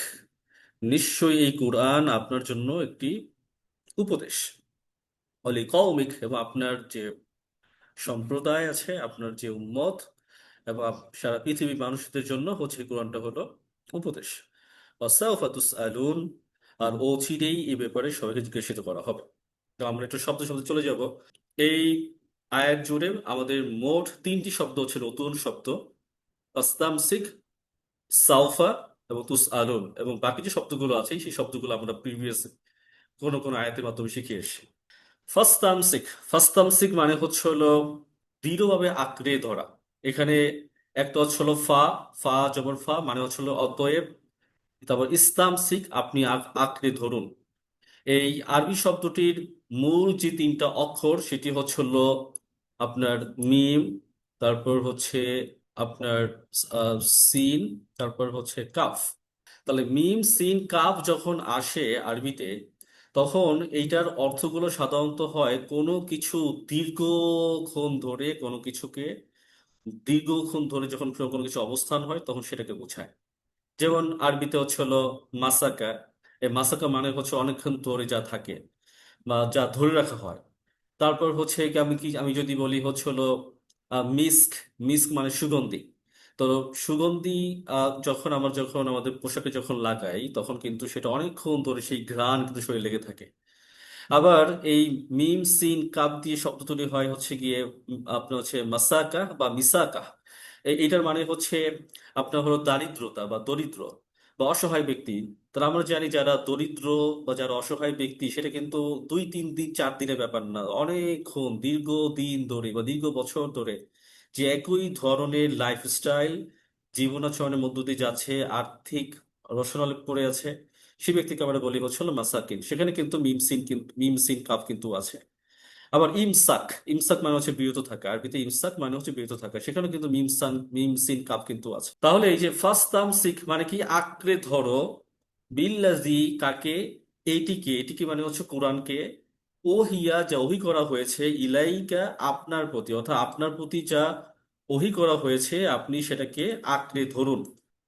নিশ্চয়ই এই কুরআন আপনার জন্য একটি উপদেশ। অলি কওমিক, এবং আপনার যে সম্প্রদায় আছে, আপনার যে উম্মত, এবং সারা পৃথিবীর মানুষদের জন্য হচ্ছে এই কোরআনটা হলো উপদেশ। ওয়াসাউফা তুসআলুন, আর অচিরেই এই ব্যাপারে সবাইকে জিজ্ঞাসিত করা হবে। তো আমরা একটু শব্দ শব্দ চলে যাব। এই আয়াত জুড়ে আমাদের মোট 3টি শব্দ হচ্ছে নতুন শব্দ, ফাস্তামসিক, সাউফা এবং তুসআলুন, এবং বাকি যে শব্দগুলো আছে সেই শব্দগুলো আমরা প্রিভিয়াস কোন কোন আয়াতের মাধ্যমে শিখে এসেছি। ফাস্তামসিক, ফাস্তামসিক মানে হচ্ছে হলো দৃঢ়ভাবে আঁকড়ে ধরা। এখানে একটা হচ্ছে হলো ফা, ফা জবর ফা মানে হচ্ছে হলো অতএব, তারপর ইস্তামসিক, আপনি আঁকড়ে ধরুন। এই আরবি শব্দটির মূল যে তিনটা অক্ষর সেটি হচ্ছে হলো আপনার মিম, তারপর হচ্ছে আপনার সিন, তারপর হচ্ছে কাফ। তাহলে মিম সিন কাফ যখন আসে আরবিতে, তখন এইটার অর্থগুলো সাধারণত হয় কোনো কিছু দীর্ঘক্ষণ ধরে কোনো কিছুকে, দীর্ঘক্ষণ ধরে যখন কোনো কিছু অবস্থান হয় তখন সেটাকে বোঝায়। যেমন আরবিতে হচ্ছে হলো মাসাকা। এই মাসাকা মানে হচ্ছে অনেকক্ষণ ধরে যা থাকে বা যা ধরে রাখা হয়। তারপর হচ্ছে কি, আমি যদি বলি হচ্ছে হলো মিস্ক। মিস্ক মানে সুগন্ধি। তো সুগন্ধি যখন আমাদের পোশাকে যখন লাগাই তখন কিন্তু সেটা অনেকক্ষণ ধরে সেই ঘ্রাণ কিন্তু শরীরে লেগে থাকে। আবার এই মিম সিন কাপ দিয়ে শব্দ তৈরি হয় হচ্ছে গিয়ে আপনার হচ্ছে মাসাকা বা মিসাকা। এটার মানে হচ্ছে আপনার হলো দারিদ্রতা বা দরিদ্র বা অসহায় ব্যক্তি। তাহলে আমরা জানি যারা দরিদ্র বা যারা অসহায় ব্যক্তি সেটা কিন্তু 2-3 দিন 4 দিনের ব্যাপার না, অনেকক্ষণ দীর্ঘ দিন ধরে বা দীর্ঘ বছর ধরে যে একই ধরনের লাইফস্টাইল জীবনাচরণের মধ্য দিয়ে যাচ্ছে, আর্থিক রসনালে পড়ে আছে, সে ব্যক্তিকে আমরা বলি হচ্ছে হলো মাসাকিন। সেখানে কিন্তু মিম সিন কাপ কিন্তু আছে। আবার ইমসাক। ইমসাক মানে হচ্ছে বিরত থাকা, আরবিতে ইমসাক মানে হচ্ছে বিরত থাকা, সেখানে কিন্তু মিম সিন কাপ কিন্তু আছে। তাহলে এই যে ফাস্তাম সিক মানে কি, আঁকড়ে ধরো। বিল্লাজি কাকে, এটিকে মানে হচ্ছে কোরআনকে। ও হিয়া, যা ওহী করা হয়েছে, ইলাইকা আপনার প্রতি, অর্থাৎ আপনার প্রতি যা ওহী করা হয়েছে আপনি সেটাকে আঁকড়ে ধরুন।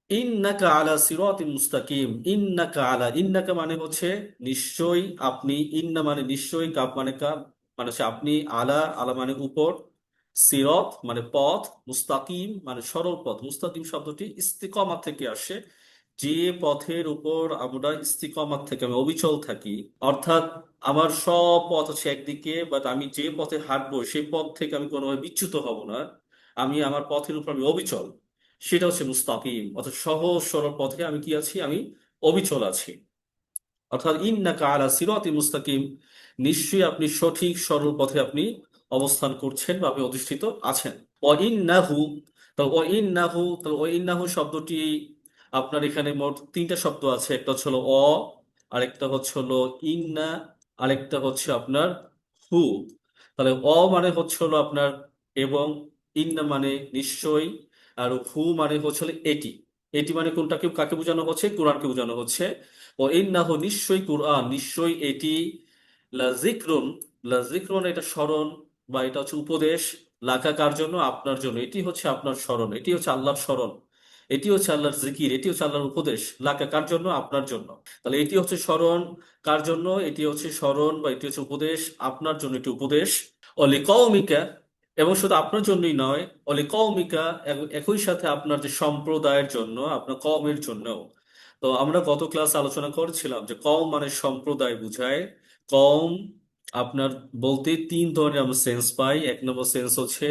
ইন্নাকা আলা সিরাতিন মুস্তাকিম। ইন্নাকা মানে হচ্ছে নিশ্চয়ই আপনি, ইন্না মানে নিশ্চয়ই, কাপ মানে মানে হচ্ছে আপনি, আলা মানে উপর, সিরত মানে পথ, মুস্তাকিম মানে সরল পথ। মুস্তাকিম শব্দটি ইস্তিকামাত থেকে আসে, যে পথের উপর আমরা ইস্তিকামাত থেকে আমি অবিচল থাকি। অর্থাৎ আমার সব পথ হচ্ছে একদিকে, বাট আমি যে পথে হাঁটবো সেই পথ থেকে আমি কোনোভাবে বিচ্যুত হব না, আমি আমার পথের উপর আমি অবিচল। সেটা হচ্ছে মুস্তাকিম, অর্থাৎ সহজ সরল পথে আমি কি আছি, আমি অবিচল আছি। অর্থাৎ ইন্নাকা আলা সিরাতি মুস্তাকিম, নিশ্চয়ই আপনি সঠিক সরল পথে আপনি অবস্থান করছেন বা আপনি অধিষ্ঠিত আছেন। ও ইন্নাহু, ও ইন্নাহু শব্দটি আপনার এখানে মোট তিনটা শব্দ আছে। একটা হচ্ছে হলো আরেকটা হচ্ছে হলো ইন্না, আরেকটা হচ্ছে আপনার হু। তাহলে মানে হচ্ছে হলো আপনার এবং, ইন্না মানে নিশ্চয়ই, আর হু মানে হচ্ছে হলো এটি। এটি মানে কোনটাকে, কাকে বোঝানো হচ্ছে, কোরআনকে বোঝানো হচ্ছে। ও ইন্নাহু, নিশ্চয়ই কোরআন, নিশ্চয়ই এটি, লাজিক্রুন। লাজিক্রুন এটা স্মরণ বা এটা হচ্ছে উপদেশ। লাকা কার জন্য, আপনার জন্য। এটি হচ্ছে আপনার স্মরণ, এটি হচ্ছে আল্লাহর স্মরণ, এটি হচ্ছে আল্লাহর জিকির, এটি হচ্ছে আল্লাহর উপদেশ। লাকা কার জন্য, আপনার জন্য। তাহলে এটি হচ্ছে স্মরণ কার জন্য, এটি হচ্ছে স্মরণ বা এটি হচ্ছে উপদেশ আপনার জন্য, এটি উপদেশ। অলি কওমিকা, এবং শুধু আপনার জন্যই নয়, অলি কওমিকা, একই সাথে আপনার যে সম্প্রদায়ের জন্য, আপনার কওমের জন্য। তো আমরা গত ক্লাসে আলোচনা করেছিলাম যে কওম মানে সম্প্রদায় বুঝায়। কওম আপনার বলতে তিন ধরনের আমরা সেন্স পাই। এক নম্বর সেন্স হচ্ছে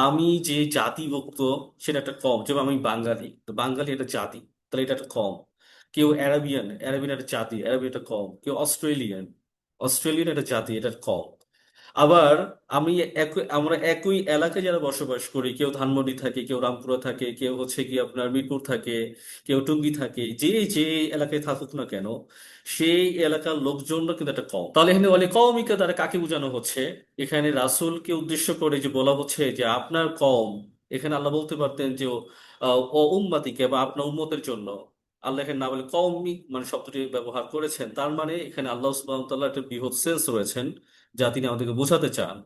আমি যে জাতিভুক্ত, সেটা একটা কম। যেমন আমি বাঙালি, তো বাঙালি একটা জাতি, তাহলে এটা একটা কম। কেউ অ্যারাবিয়ান, অ্যারাবিয়ান একটা জাতি, অ্যারাবিয়ান একটা কম। কেউ অস্ট্রেলিয়ান, অস্ট্রেলিয়ান একটা জাতি, এটা কম। আবার আমরা একই এলাকায় যারা বসবাস করি, কেউ ধানমন্ডি থাকে, কেউ রামপুরা থাকে, কেউ হচ্ছে কি আপনার মিরপুর থাকে, কেউ টুঙ্গি থাকে, যে যে এলাকায় থাকুক না কেন, সেই এলাকার লোকজনরা কিন্তু একটা কম। তাহলে এখানে বলে কওমিকা দ্বারা কাকে বোঝানো হচ্ছে, এখানে রাসূলকে উদ্দেশ্য করে যে বলা হচ্ছে যে আপনার কম। এখানে আল্লাহ বলতে পারতেন যে ও উম্মাতিকে বা আপনার উম্মতের জন্য। আল্লাহ এখানে না বলে কওমি মানে শব্দটি ব্যবহার করেছেন, তার মানে এখানে আল্লাহ সুবহানাহু ওয়া তাআলা একটা বৃহৎ সেন্স রয়েছেন যা তিনি আমাদেরকে বোঝাতে চান।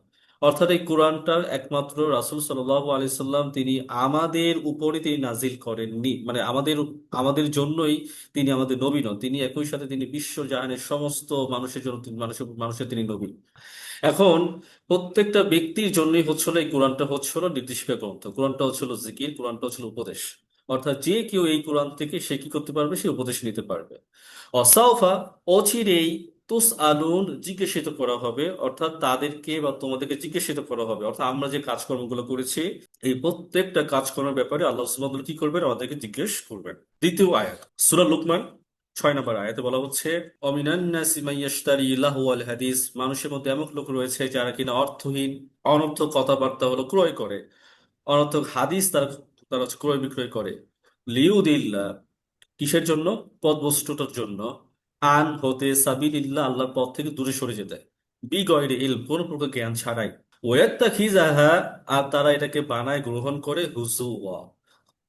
অর্থাৎ এই কোরআনটার একমাত্র রাসূল সাল্লাল্লাহু আলাইহি সাল্লাম তিনি আমাদের উপরে তিনি নাজিল করেননি, মানে আমাদের আমাদের জন্যই তিনি আমাদের নবী নন, তিনি একই সাথে তিনি বিশ্ব জাহানের সমস্ত মানুষের জন্য মানুষের তিনি নবী। এখন প্রত্যেকটা ব্যক্তির জন্যই হচ্ছিল এই কোরআনটা হচ্ছিল নির্দেশিকা গ্রন্থ, কোরআনটা হচ্ছিল জিকির, কোরআনটা হচ্ছিল উপদেশ। অর্থাৎ যে কেউ এই কোরআন থেকে সে কি করতে পারবে, সে উপদেশ নিতে পারবে। অসাউফা, অচিরেই, তুস আলুন, জিজ্ঞাসিত করা হবে, অর্থাৎ তাদেরকে বা তোমাদেরকে জিজ্ঞাসিত করা হবে। অর্থাৎ আমরা যে কাজকর্মগুলো করেছি এই প্রত্যেকটা কাজকর্মের ব্যাপারে আল্লাহ সুবহানাহু ওয়া তাআলা কি করবেন, আমাদেরকে জিজ্ঞেস করবেন। দ্বিতীয় আয়াত, সূরা লুকমান 6 নম্বর আয়াতে বলা হচ্ছে, অমিনান নাসি মান ইয়াশতারি লাহওয়াল হাদিস, মানুষের মধ্যে এমন লোক রয়েছে যারা কিনা অর্থহীন, অনর্থক কথাবার্তা হলো ক্রয় করে, অনর্থক হাদিস তারা তারা হচ্ছে ক্রয় বিক্রয় করে। লিউদিল্লাহ, কিসের জন্য? পথভ্রষ্টতার জন্য। আন হতে সাবিলিল্লাহ, আল্লাহর পথ থেকে দূরে সরে যেতে। বি গয়রে ইলম, কোন প্রকার জ্ঞান ছাড়াই। ওয়াত্তাখিযাহা, আর তারা এটাকে বানায়, গ্রহণ করে, হুজুওয়া,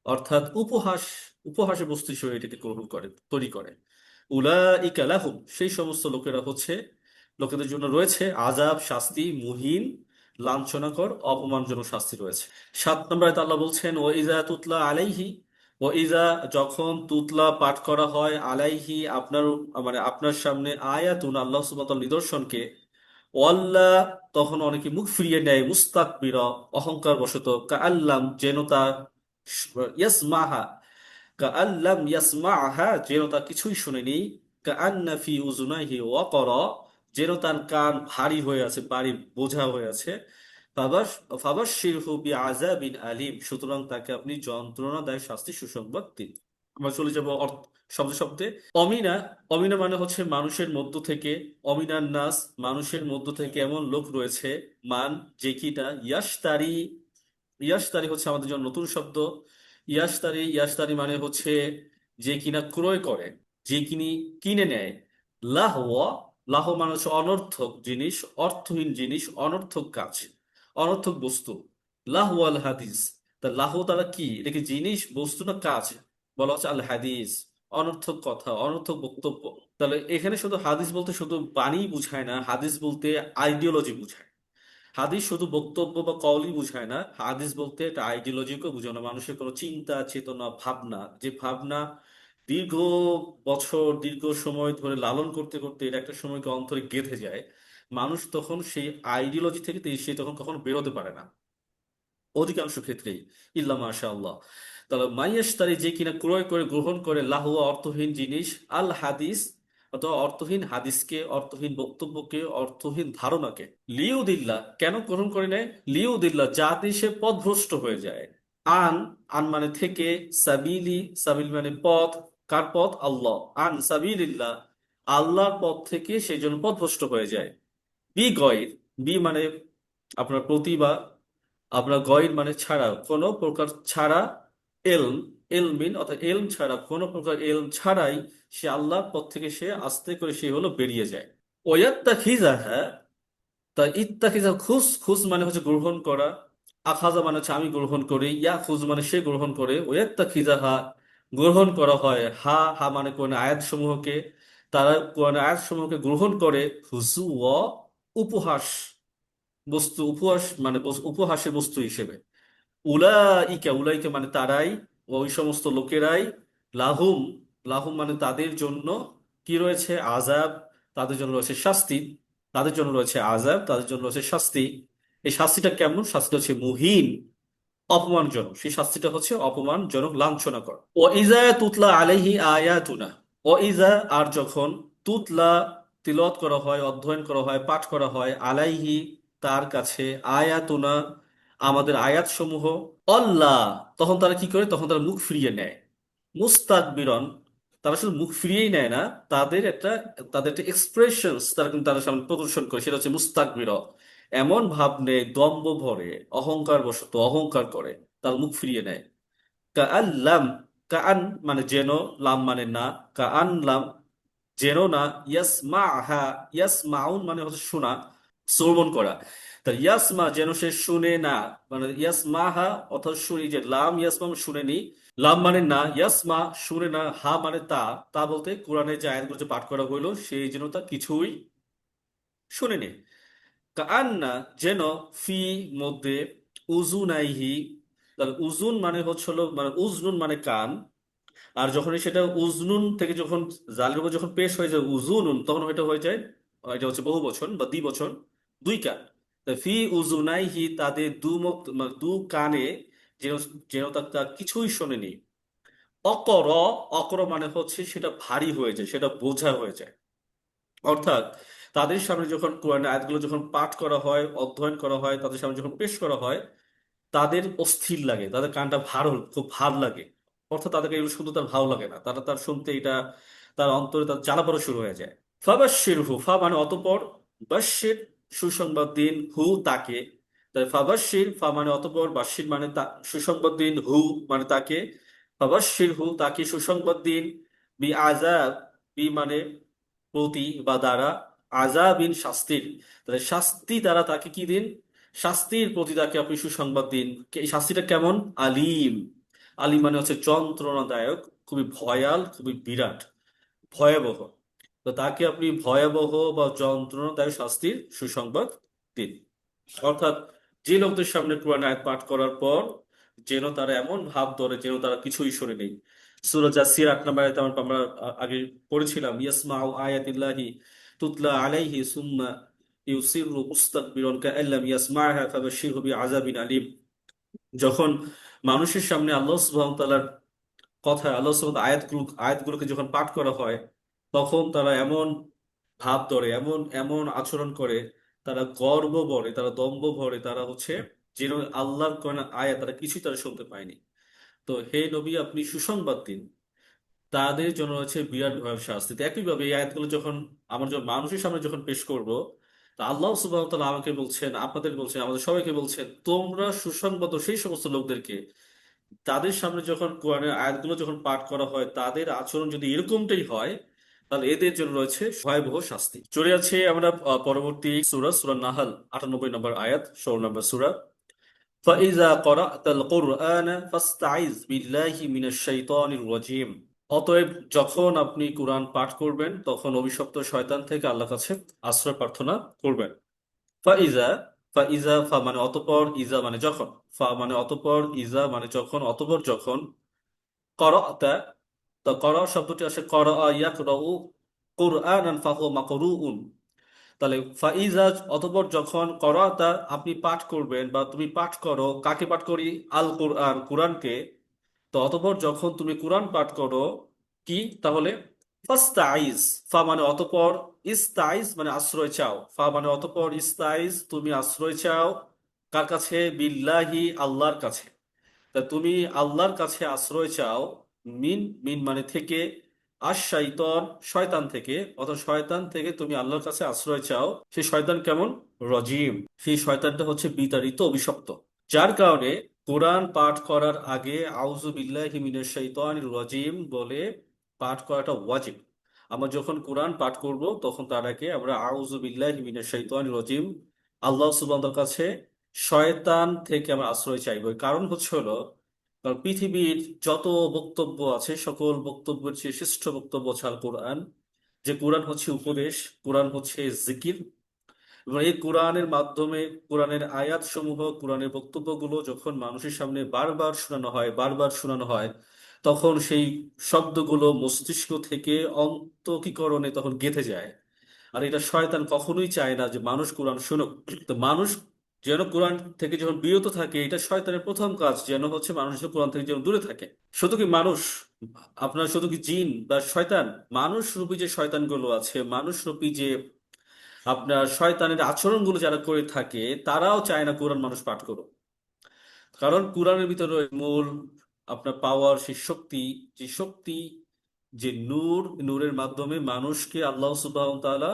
অর্থাৎ উপহাস, উপহাসের বস্তু হিসেবে এটাকে গ্রহণ করে, তৈরি করে। উলাইকা লাহুম, সেই সমস্ত লোকেরা হচ্ছে, লোকেদের জন্য রয়েছে আযাব, শাস্তি, মুহিন, লাঞ্ছনাকর, অপমানজনক শাস্তি রয়েছে। 7 নম্বর আয়াতে আল্লাহ বলছেন, ও ইজা তুতলা আলাইহি, ও ইজা, যখন তুতলা পাঠ করা হয়, আলাইহি, আপনার, মানে আপনার সামনে, আয়াতুন, আল্লাহ সুবহানাহু ওয়া তাআলার নিদর্শনকে, ওয়াল্লা, তখন অনেকে মুখ ফিরিয়ে নেয়, মুস্তাকবিরা, অহংকার বশত, কাআল্লাম, যেন তা ইয়াসমাহা, কাআল্লাম ইয়াসমাআহা, যেন তা কিছুই শুনেনি, কাআন্না ফি উযুনাইহি ওয়াকরা, যেন তার কান ভারী হয়ে আছে, ভারী বোঝা হয়ে আছে। ফাবাশ ফাবাশশিরহু বিআযাবিন আলিম, সুতরাং তাকে আপনি যন্ত্রণাদায়ক শাস্তি সুসংবাদ দিন। আমরা চলে যাব শব্দে শব্দে। অমিনা, অমিনা মানে হচ্ছে মানুষের মধ্য থেকে, অমিনান নাস, মানুষের মধ্য থেকে এমন লোক রয়েছে, মান, যে কিনা, ইয়াশতারি, ইয়াশতারি হচ্ছে আমাদের জন্য নতুন শব্দ। ইয়াশতারি, ইয়াশতারি মানে হচ্ছে যে কিনা ক্রয় করে, যে কিনি কিনে নেয়। লাহওয়া, লাহ মানে হচ্ছে অনর্থক জিনিস, অর্থহীন জিনিস, অনর্থক কাজ, অনর্থক বস্তু। লাহওয়াল হাদিস, তা লাহ তারা কি, এটা কি জিনিস, বস্তু, না কাজ? বলা হচ্ছে আল হাদিস, অনর্থক কথা, অনর্থক বক্তব্য। তাহলে এখানে শুধু হাদিস বলতে শুধু বাণী বুঝায় না, হাদিস বলতে আইডিওলজি বুঝায়। হাদিস শুধু বক্তব্য বা কওলই বুঝায় না, হাদিস বলতে একটা আইডিওলজিকে বোঝানো, মানুষের কোনো চিন্তা, চেতনা, ভাবনা, যে ভাবনা দীর্ঘ বছর, দীর্ঘ সময় ধরে লালন করতে করতে এটা একটা সময়কে অন্তরে গেঁথে যায়। মানুষ তখন সেই আইডিওলজি থেকে সে তখন কখনো বেরোতে পারে না, অধিকাংশ ক্ষেত্রেই, ইল্লা মাশাআল্লাহ। তাহলে মাইয়াশতারি, যে কিনা ক্রয় করে, গ্রহণ করে, লাহুয়া, অর্থহীন জিনিস, আল হাদিস, অথবা অর্থহীন হাদিসকে, অর্থহীন বক্তব্যকে, অর্থহীন ধারণাকে। লিউদিল্লা, কেন গ্রহণ করে নেয়? লিউদিল্লা, যাতে সে পথভ্রষ্ট হয়ে যায়। আন, আন মানে থেকে, সাবিলি, সাবিল মানে পথ, কার পথ? আল্লাহ, আন সাবিলিল্লাহ, আল্লাহর পথ থেকে সেই জন্য পথভ্রষ্ট হয়ে যায়। বি গয়ের, বি মানে আপনার প্রতিভা, আপনার গয়ের মানে ছাড়া, কোনো প্রকার ছাড়া, এলম, এলমিন, অর্থাৎ এলম ছাড়া, কোনো প্রকার এলম ছাড়াই সে আল্লাহর পথ থেকে সে আস্তে করে সে হলো বেরিয়ে যায়। ওয়াত্তা খিজা, হ্যাঁ, তা ইত্তাখিজা, খুস, খুস মানে হচ্ছে গ্রহণ করা, আখাজা মানে হচ্ছে আমি গ্রহণ করি, ইয়া খুজ মানে সে গ্রহণ করে, ওয়াত্তাখিজা হা, গ্রহণ করা হয়, হা, হা মানে কোন আয়াত সমূহকে, তারা কোন আয়াত সমূহকে গ্রহণ করে, হুজু ও, উপহাস বস্তু, উপহাস মানে উপহাসের বস্তু হিসেবে। উলাইকা, উলাইকা মানে তারাই, ওই সমস্ত লোকেরাই, লাহুম, লাহুম মানে তাদের জন্য কি রয়েছে? আযাব, তাদের জন্য রয়েছে শাস্তি, তাদের জন্য রয়েছে আযাব, তাদের জন্য রয়েছে শাস্তি। এই শাস্তিটা কেমন? শাস্তিটা হচ্ছে মুহিন, অপমানজনক, সেই শাস্তিটা হচ্ছে অপমানজনক, লাঞ্ছনাকর। ও ইজা তুতলা আলাইহি আয়াতুনা, ও ইজা, আর যখন, তুতলা, তিলাওয়াত করা হয়, অধ্যয়ন করা হয়, পাঠ করা হয়, আলাইহি, তার কাছে, আয়াতুনা, আমাদের আয়াত সমূহ, অল্লাহ, তখন তারা কি করে? তখন তারা মুখ ফিরিয়ে নেয়। মুস্তাকবিরন, তারা শুধু মুখ ফিরিয়েই নেয় না, তাদের একটা, তাদের একটা এক্সপ্রেশনস তারা কিন্তু তাদের সামনে প্রদর্শন করে, সেটা হচ্ছে মুস্তাকবির, এমন ভাব নেয়, দম্ভ ভরে, অহংকার বশত অহংকার করে, তার মুখ ফিরিয়ে নেয়। কাআল্লাম, কাআন মানে যেন, লাম মানে না, কাআনলাম যেন না, ইয়াসমাহা, ইয়াসমাউন মানে হচ্ছে শোনা, শ্রবণ করা। তা ইয়াসমা যেন সে শুনে না, মানে ইয়াসমাহা অর্থাৎ শুনি, যে লাম ইয়াসমা মানে শুনেনি, লাম মানে না, ইয়াসমা শুনে না, হা মানে তা, তা বলতে কোরআনে যে আয়াতগুলো যে পাঠ করা হইলো সেই যেন তা কিছুই শুনেনি। কান্না যেন, ফি মধ্যে, উজুনাইহি, তাহলে উজুন মানে হচ্ছে হলো, মানে উজনুন মানে কান, আর যখন সেটা উজনুন থেকে যখন জালের উপর যখন পেশ হয়ে যায় উজুনুন, তখন ওইটা হয়ে যায়, এটা হচ্ছে বহু বচন বা দ্বিবচন, দুই কান। তা ফি উজুনাইহি, তাদের মানে দু কানে, যেন, যেন তা কিছুই শোনেনি। অকর, অকর মানে হচ্ছে সেটা ভারী হয়ে যায়, সেটা বোঝা হয়ে যায়। অর্থাৎ তাদের সামনে যখন কোরআন আয়াতগুলো যখন পাঠ করা হয়, অধ্যয়ন করা হয়, তাদের সামনে যখন পেশ করা হয়, তাদের অস্থির লাগে, তাদের কানটা খুব ভার লাগে। অর্থাৎ তাদেরকে এগুলো শুনতে তার ভালো লাগে না, তারা তার শুনতে এটা, তার অন্তরে তার জ্বালা পড়া শুরু হয়ে যায়। ফাবাশশির হু, ফা মানে অতঃপর, বাশশির সুসংবাদ দিন, হু তাকে। তাই ফাবাশশির, ফা মানে অতঃপর, বাশশির মানে সুসংবাদ দিন, হু মানে তাকে। ফাবাশশির হু, তাকে সুসংবাদ দিন, বি আজাব, বি মানে প্রতি বা দ্বারা, আজাবিন শাস্তির, তাহলে শাস্তি দ্বারা তাকে কি দিন, শাস্তির প্রতি তাকে আপনি সুসংবাদ দিন। এই শাস্তিটা কেমন? আলিম, আলিম মানে হচ্ছে যন্ত্রণাদায়ক, খুবই ভয়াল, খুবই বিরাট, ভয়াবহ। তো তাকে আপনি ভয়াবহ বা যন্ত্রণাদায়ক শাস্তির সুসংবাদ দিন। অর্থাৎ যে লোকদের সামনে কোরআন আয়াত পাঠ করার পর যেন তারা এমন ভাব ধরে যেন তারা কিছুই শোনে নেই। সূরা জাসিয়ার 8 নম্বর আয়াতে আমরা আগে পড়েছিলাম, ইয়াসমাউ আয়াতিল্লাহি তুতলা আলাইহি সুম্মা ইউসিরু মুস্তাকবিরান কাআল্লাম ইয়াসমাআহা ফাবাশশিরহু বিআযাবিন আলীম। যখন মানুষের সামনে আল্লাহ সুবহানাহু ওয়া তাআলার কথা, আল্লাহ সুবহানাহু আয়াতগুলোকে যখন পাঠ করা হয়, তখন তারা এমন ভাব ধরে, এমন এমন আচরণ করে, তারা গর্ব ভরে, তারা দম্ভ ভরে, তারা হচ্ছে যেন আল্লাহর কোন আয়াত তারা কিছুই তারা শুনতে পায়নি। তো হে নবী, আপনি সুসংবাদ দিন, তাদের জন্য হচ্ছে বিরাট ভয়াবহ শাস্তি। তো একইভাবে এই আয়াতগুলো যখন আমার যখন মানুষের সামনে যখন পেশ করব, তা আল্লাহ সুবহানাহু ওয়া তাআলা আমাকে বলছেন, আপনাদের বলছেন, আমাদের সবাইকে বলছেন, তোমরা সুসংবাদ দাও সেই সমস্ত লোকদেরকে, তাদের সামনে যখন কোরআনের আয়াতগুলো যখন পাঠ করা হয় তাদের আচরণ যদি এরকমটাই হয়, তাহলে এদের জন্য রয়েছে ভয়াবহ শাস্তি। চলে যাচ্ছে আমরা পরবর্তী সূরা, সূরা নাহল 98 নম্বর আয়াত, 16 নম্বর সূরা। فَإِذَا قَرَأْتَ الْقُرْآنَ فَاسْتَعِذْ بِاللَّهِ مِنَ الشَّيْطَانِ الرَّجِيمِ। অতএব যখন আপনি কোরআন পাঠ করবেন তখন অভিশপ্ত শয়তান থেকে আল্লাহর কাছে আশ্রয় প্রার্থনা করবেন। ফাইজা, ফাইজা ফা মানে অতঃপর, ইজা মানে যখন, ফা মানে অতঃপর, ইজা মানে যখন, অতঃপর যখন, করাতা, তো করা শব্দটি আসে করা ইয়াকরাউ কুরআনান ফাহুয়া মাকরুউন। তাহলে ফাইজা অতঃপর যখন, করাতা আপনি পাঠ করবেন বা তুমি পাঠ করো, কাকে পাঠ করি? আল কোরআন, কোরআনকে। তো অতঃপর যখন তুমি কোরআন পাঠ করো, কি তাহলে? ফাস্তাইজ, ফা মানে অতঃপর, ইস্তাইজ মানে আশ্রয় চাও, ফা মানে অতঃপর, ইস্তাইজ তুমি আশ্রয় চাও, কার কাছে? বিল্লাহি আল্লাহর কাছে। তা তুমি আল্লাহর কাছে আশ্রয় চাও, মিন, মিন মানে থেকে, শাইতন শয়তান থেকে, অর্থাৎ শয়তান থেকে তুমি আল্লাহর কাছে আশ্রয় চাও। সেই শয়তান কেমন? রজিম, সেই শয়তানটা হচ্ছে বিতাড়িত, অভিশপ্ত। যার কারণে কোরআন পাঠ করার আগে আউযু বিল্লাহি মিনাশ শাইতানির রাজিম বলে পাঠ করাটা ওয়াজিব। আমরা যখন কোরআন পাঠ করব তখন তার আগে আমরা আউযু বিল্লাহি মিনাশ শাইতানির রাজিম, আল্লাহ সুবহানাহু ওয়া তাআলার কাছে শয়তান থেকে আমরা আশ্রয় চাইব। এর কারণ হচ্ছে হলো, কারণ পৃথিবীর যত বক্তব্য আছে সকল বক্তব্যের চেয়ে শ্রেষ্ঠ বক্তব্য হচ্ছে আল কোরআন। যে কোরআন হচ্ছে উপদেশ, কোরআন হচ্ছে জিকির, এবং এই কোরআনের মাধ্যমে কোরআনের আয়াত সমূহ, কোরআনের বক্তব্যগুলো যখন মানুষের সামনে বারবার শোনানো হয়, বারবার শোনানো হয়, তখন সেই শব্দগুলো মস্তিষ্ক থেকে অন্তঃকরণে তখন গেঁথে যায়। আর এটা শয়তান কখনোই চায় না যে মানুষ কোরআন শুনুক। তো মানুষ যেন কোরআন থেকে যখন বিরত থাকে, এটা শয়তানের প্রথম কাজ, যেন হচ্ছে মানুষ যেন কোরআন থেকে যেন দূরে থাকে। শুধু কি মানুষ, আপনার শুধু কি জিন বা শয়তান, মানুষ রূপী যে শয়তানগুলো আছে, মানুষ রূপী যে আপনার শয়তানের আচরণগুলো যারা করে থাকে, তারাও চায় না কোরআন মানুষ পাঠ করুক। কারণ কোরআনের ভিতরে মূল আপনার পাওয়ার, সেই শক্তি, যে শক্তি, যে নূর, নূরের মাধ্যমে মানুষকে আল্লাহ সুবহানাহু ওয়া তাআলা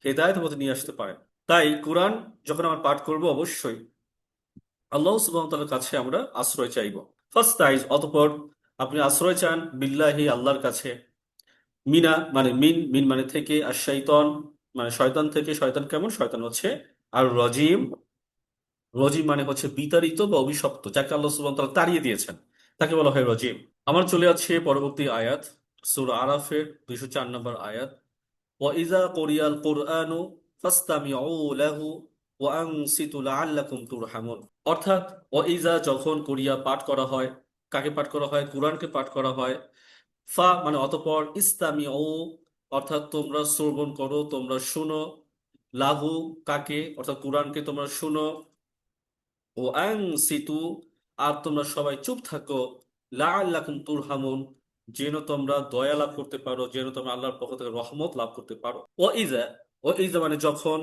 হেদায়েতের পথে নিয়ে আসতে পারেন। তাই কোরআন যখন আমরা পাঠ করব, অবশ্যই আল্লাহ সুবহানাহু ওয়া তাআলার কাছে আমরা আশ্রয় চাইব। ফাস্তাইজ অতঃপর আপনি আশ্রয় চান, বিল্লাহি আল্লাহর কাছে, মিনা মানে মিন, মিন মানে থেকে, আর শয়তান মানে শয়তান থেকে। শয়তান কেমন? শয়তান হচ্ছে আর রজিম, রজিম মানে হচ্ছে বিতাড়িত বা অভিশপ্ত, যাকে আল্লাহ সুবহানাহু ওয়া তাআলা তাড়িয়ে দিয়েছেন, তাকে বলা হয় রজিম। আমার চলে যাচ্ছে পরবর্তী আয়াত, সূরা আরাফের 204 নম্বর আয়াত। ওয়াইজা কোরিয়াল কোরআনু ফাস্তামিউ লাহু ওয়া আনসিতু লাআল্লাকুম তুরহামুন। অর্থাৎ ওয়াইজা যখন কোরিয়া পাঠ করা হয়, কাকে পাঠ করা হয়? কোরআনকে পাঠ করা হয়। ফা মানে অতঃপর, ইস্তামিউ অর্থাৎ তোমরা শ্রবণ করো, তোমরা শুনো, লাহু কাকে? অর্থাৎ কোরআনকে তোমরা শুনো, ও আনসিতু আর তোমরা সবাই চুপ থাকো, লাআল্লাকুম তুরহামুন যেন তোমরা দয়া লাভ করতে পারো, যেন তোমরা আল্লাহর পক্ষ থেকে রহমত লাভ করতে পারো। ও ইজা মানে যখন,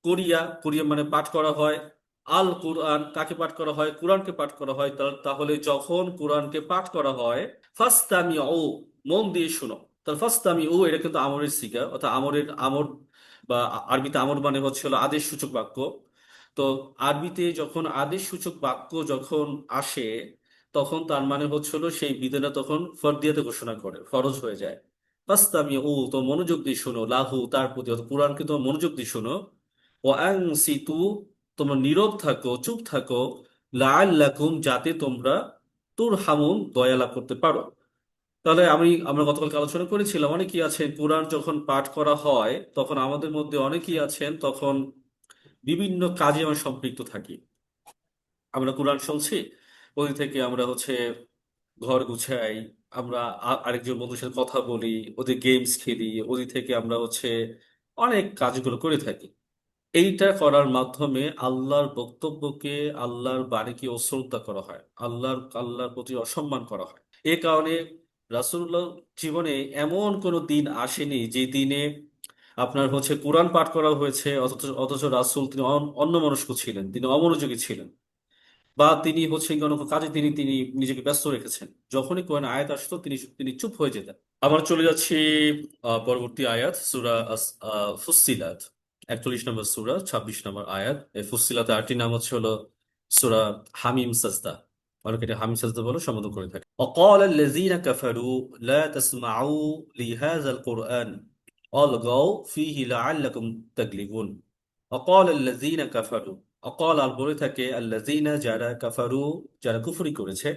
কোরিয়া, কোরিয়া মানে পাঠ করা হয়, আল কুরআন কাকে পাঠ করা হয়? কোরআনকে পাঠ করা হয়। তাহলে যখন কোরআনকে পাঠ করা হয়, ফাস্তামিউ মন দিয়ে শুনো। তাহলে ফাস্তামিউ এটা কিন্তু আমরের সিগা, অর্থাৎ আমরের আমর বা আরবিতে আমর মানে হচ্ছে হলো আদেশ সূচক বাক্য। তো আরবিতে যখন আদেশ সূচক বাক্য যখন আসে, তখন তার মানে হচ্ছে হলো সেই বিধানটা তখন ফরদিয়াতে ঘোষণা করে, ফরজ হয়ে যায়। ফাসতামিউ, তো মনোযোগ দিয়ে শোনো, লাহু তার প্রতি, অর্থাৎ কোরআনকে তোমার মনোযোগ দিয়ে শোনো। ও আনসিতু, তোমরা নীরব থাকো, চুপ থাকো। লাআল্লাকুম, যাতে তোমরা তুরহামুন, দয়া লাভ করতে পারো। তাহলে আমরা গতকালকে আলোচনা করেছিলাম, অনেকেই আছেন কোরআন যখন পাঠ করা হয় তখন আমাদের মধ্যে অনেকেই আছেন তখন বিভিন্ন কাজে আমরা সম্পৃক্ত থাকি। আমরা কোরআন শুনছি, ওই থেকে আমরা ঘর গুছাই, আমরা আরেকজন বন্ধুর সাথে কথা বলি, ওদের গেমস খেলি, ওই থেকে আমরা অনেক কাজগুলো করে থাকি। এইটা করার মাধ্যমে আল্লাহর বক্তব্যকে, আল্লাহর বাণীকে অশ্রদ্ধা করা হয়, আল্লাহর প্রতি অসম্মান করা হয়। এ কারণে রাসূলুল্লাহ জীবনে এমন কোনো দিন আসেনি যে দিনে আপনার কোরআন পাঠ করা হয়েছে অথচ অথচ রাসূল তিনি অন্যমনস্ক ছিলেন, তিনি অমনোযোগী ছিলেন, বা তিনি কোনো কাজে তিনি তিনি নিজেকে ব্যস্ত রেখেছেন। যখনই কোরআন আয়াত আসতো তিনি তিনি চুপ হয়ে যেতেন। আমরা চলে যাচ্ছি পরবর্তী আয়াত, সূরা ফুসসিলাত, 41 নম্বর সূরা, 26 নম্বর আয়াত। এই ফুসসিলাত আয়াতটির নাম হলো সূরা হামিম সাজদা। অনেকে এটা হামিম সাজদা বলে সম্বোধন করে থাকে। وقال الذين كفروا لا تسمعوا لهذا القرآن والغوا فيه لعلكم تغلبون। وقال الذين كفروا، অকল আর বলে থাকে আল্লাযীনা, যারা, কাফারু, যারা কুফরি করেছে,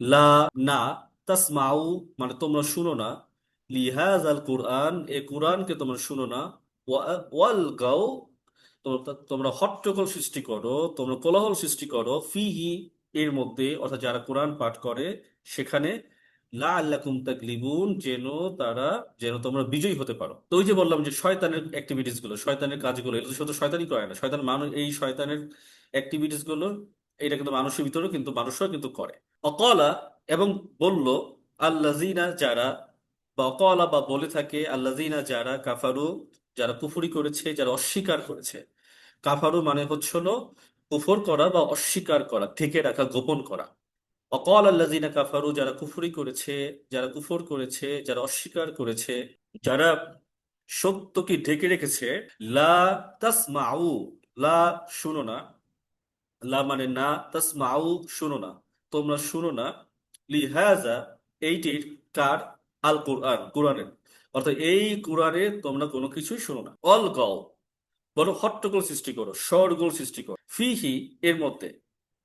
লা, না, তাসমাউ, মানে তোমরা শুনো না, লিহাযাল কুরআন, এ কুরআনকে তোমরা শুনো না, ওয়াল গাও, তোমরা হট্টগোল সৃষ্টি করো, তোমরা কোলাহল সৃষ্টি করো, ফিহি, এর মধ্যে, অর্থাৎ যারা কোরআন পাঠ করে সেখানে, লাআল্লাকুম তাগলিবুন, যেন তোমরা বিজয়ী হতে পারো। তো ওই যে বললাম যে শয়তানের অ্যাক্টিভিটিস গুলো, শয়তানের কাজগুলো, এগুলো শুধু শয়তানই করে না, শয়তান মানুষ, এই শয়তানের অ্যাক্টিভিটিস গুলো এটা কিন্তু মানুষের ভিতরেও কিন্তু মানুষরাও কিন্তু করে। অকলা, এবং বলল, আল্লাযিনা, যারা, বা অকলা, বা বলে থাকে, আল্লাযিনা, যারা, কাফারু, যারা কুফরি করেছে, যারা অস্বীকার করেছে। কাফারু মানে হলো কুফর করা বা অস্বীকার করা, ঢেকে রাখা, গোপন করা। অকল আল্লাযিনা কাফারু, যারা কুফরি করেছে, যারা কুফর করেছে, যারা অস্বীকার করেছে, যারা সত্যকে ঢেকে রেখেছে, লা তাসমাউ, লা, শুনো না, লা মানে না, তাসমাউ, শুনো না, তোমরা শুনো না, লিহাজা, এইটির, কার, আল কোরআন, কোরআনের, অর্থাৎ এই কোরআনে তোমরা কোনো কিছুই শুনো না। অল গাও, বড় হট্টগোল সৃষ্টি করো, শোরগোল সৃষ্টি করো, ফিহি, এর মধ্যে,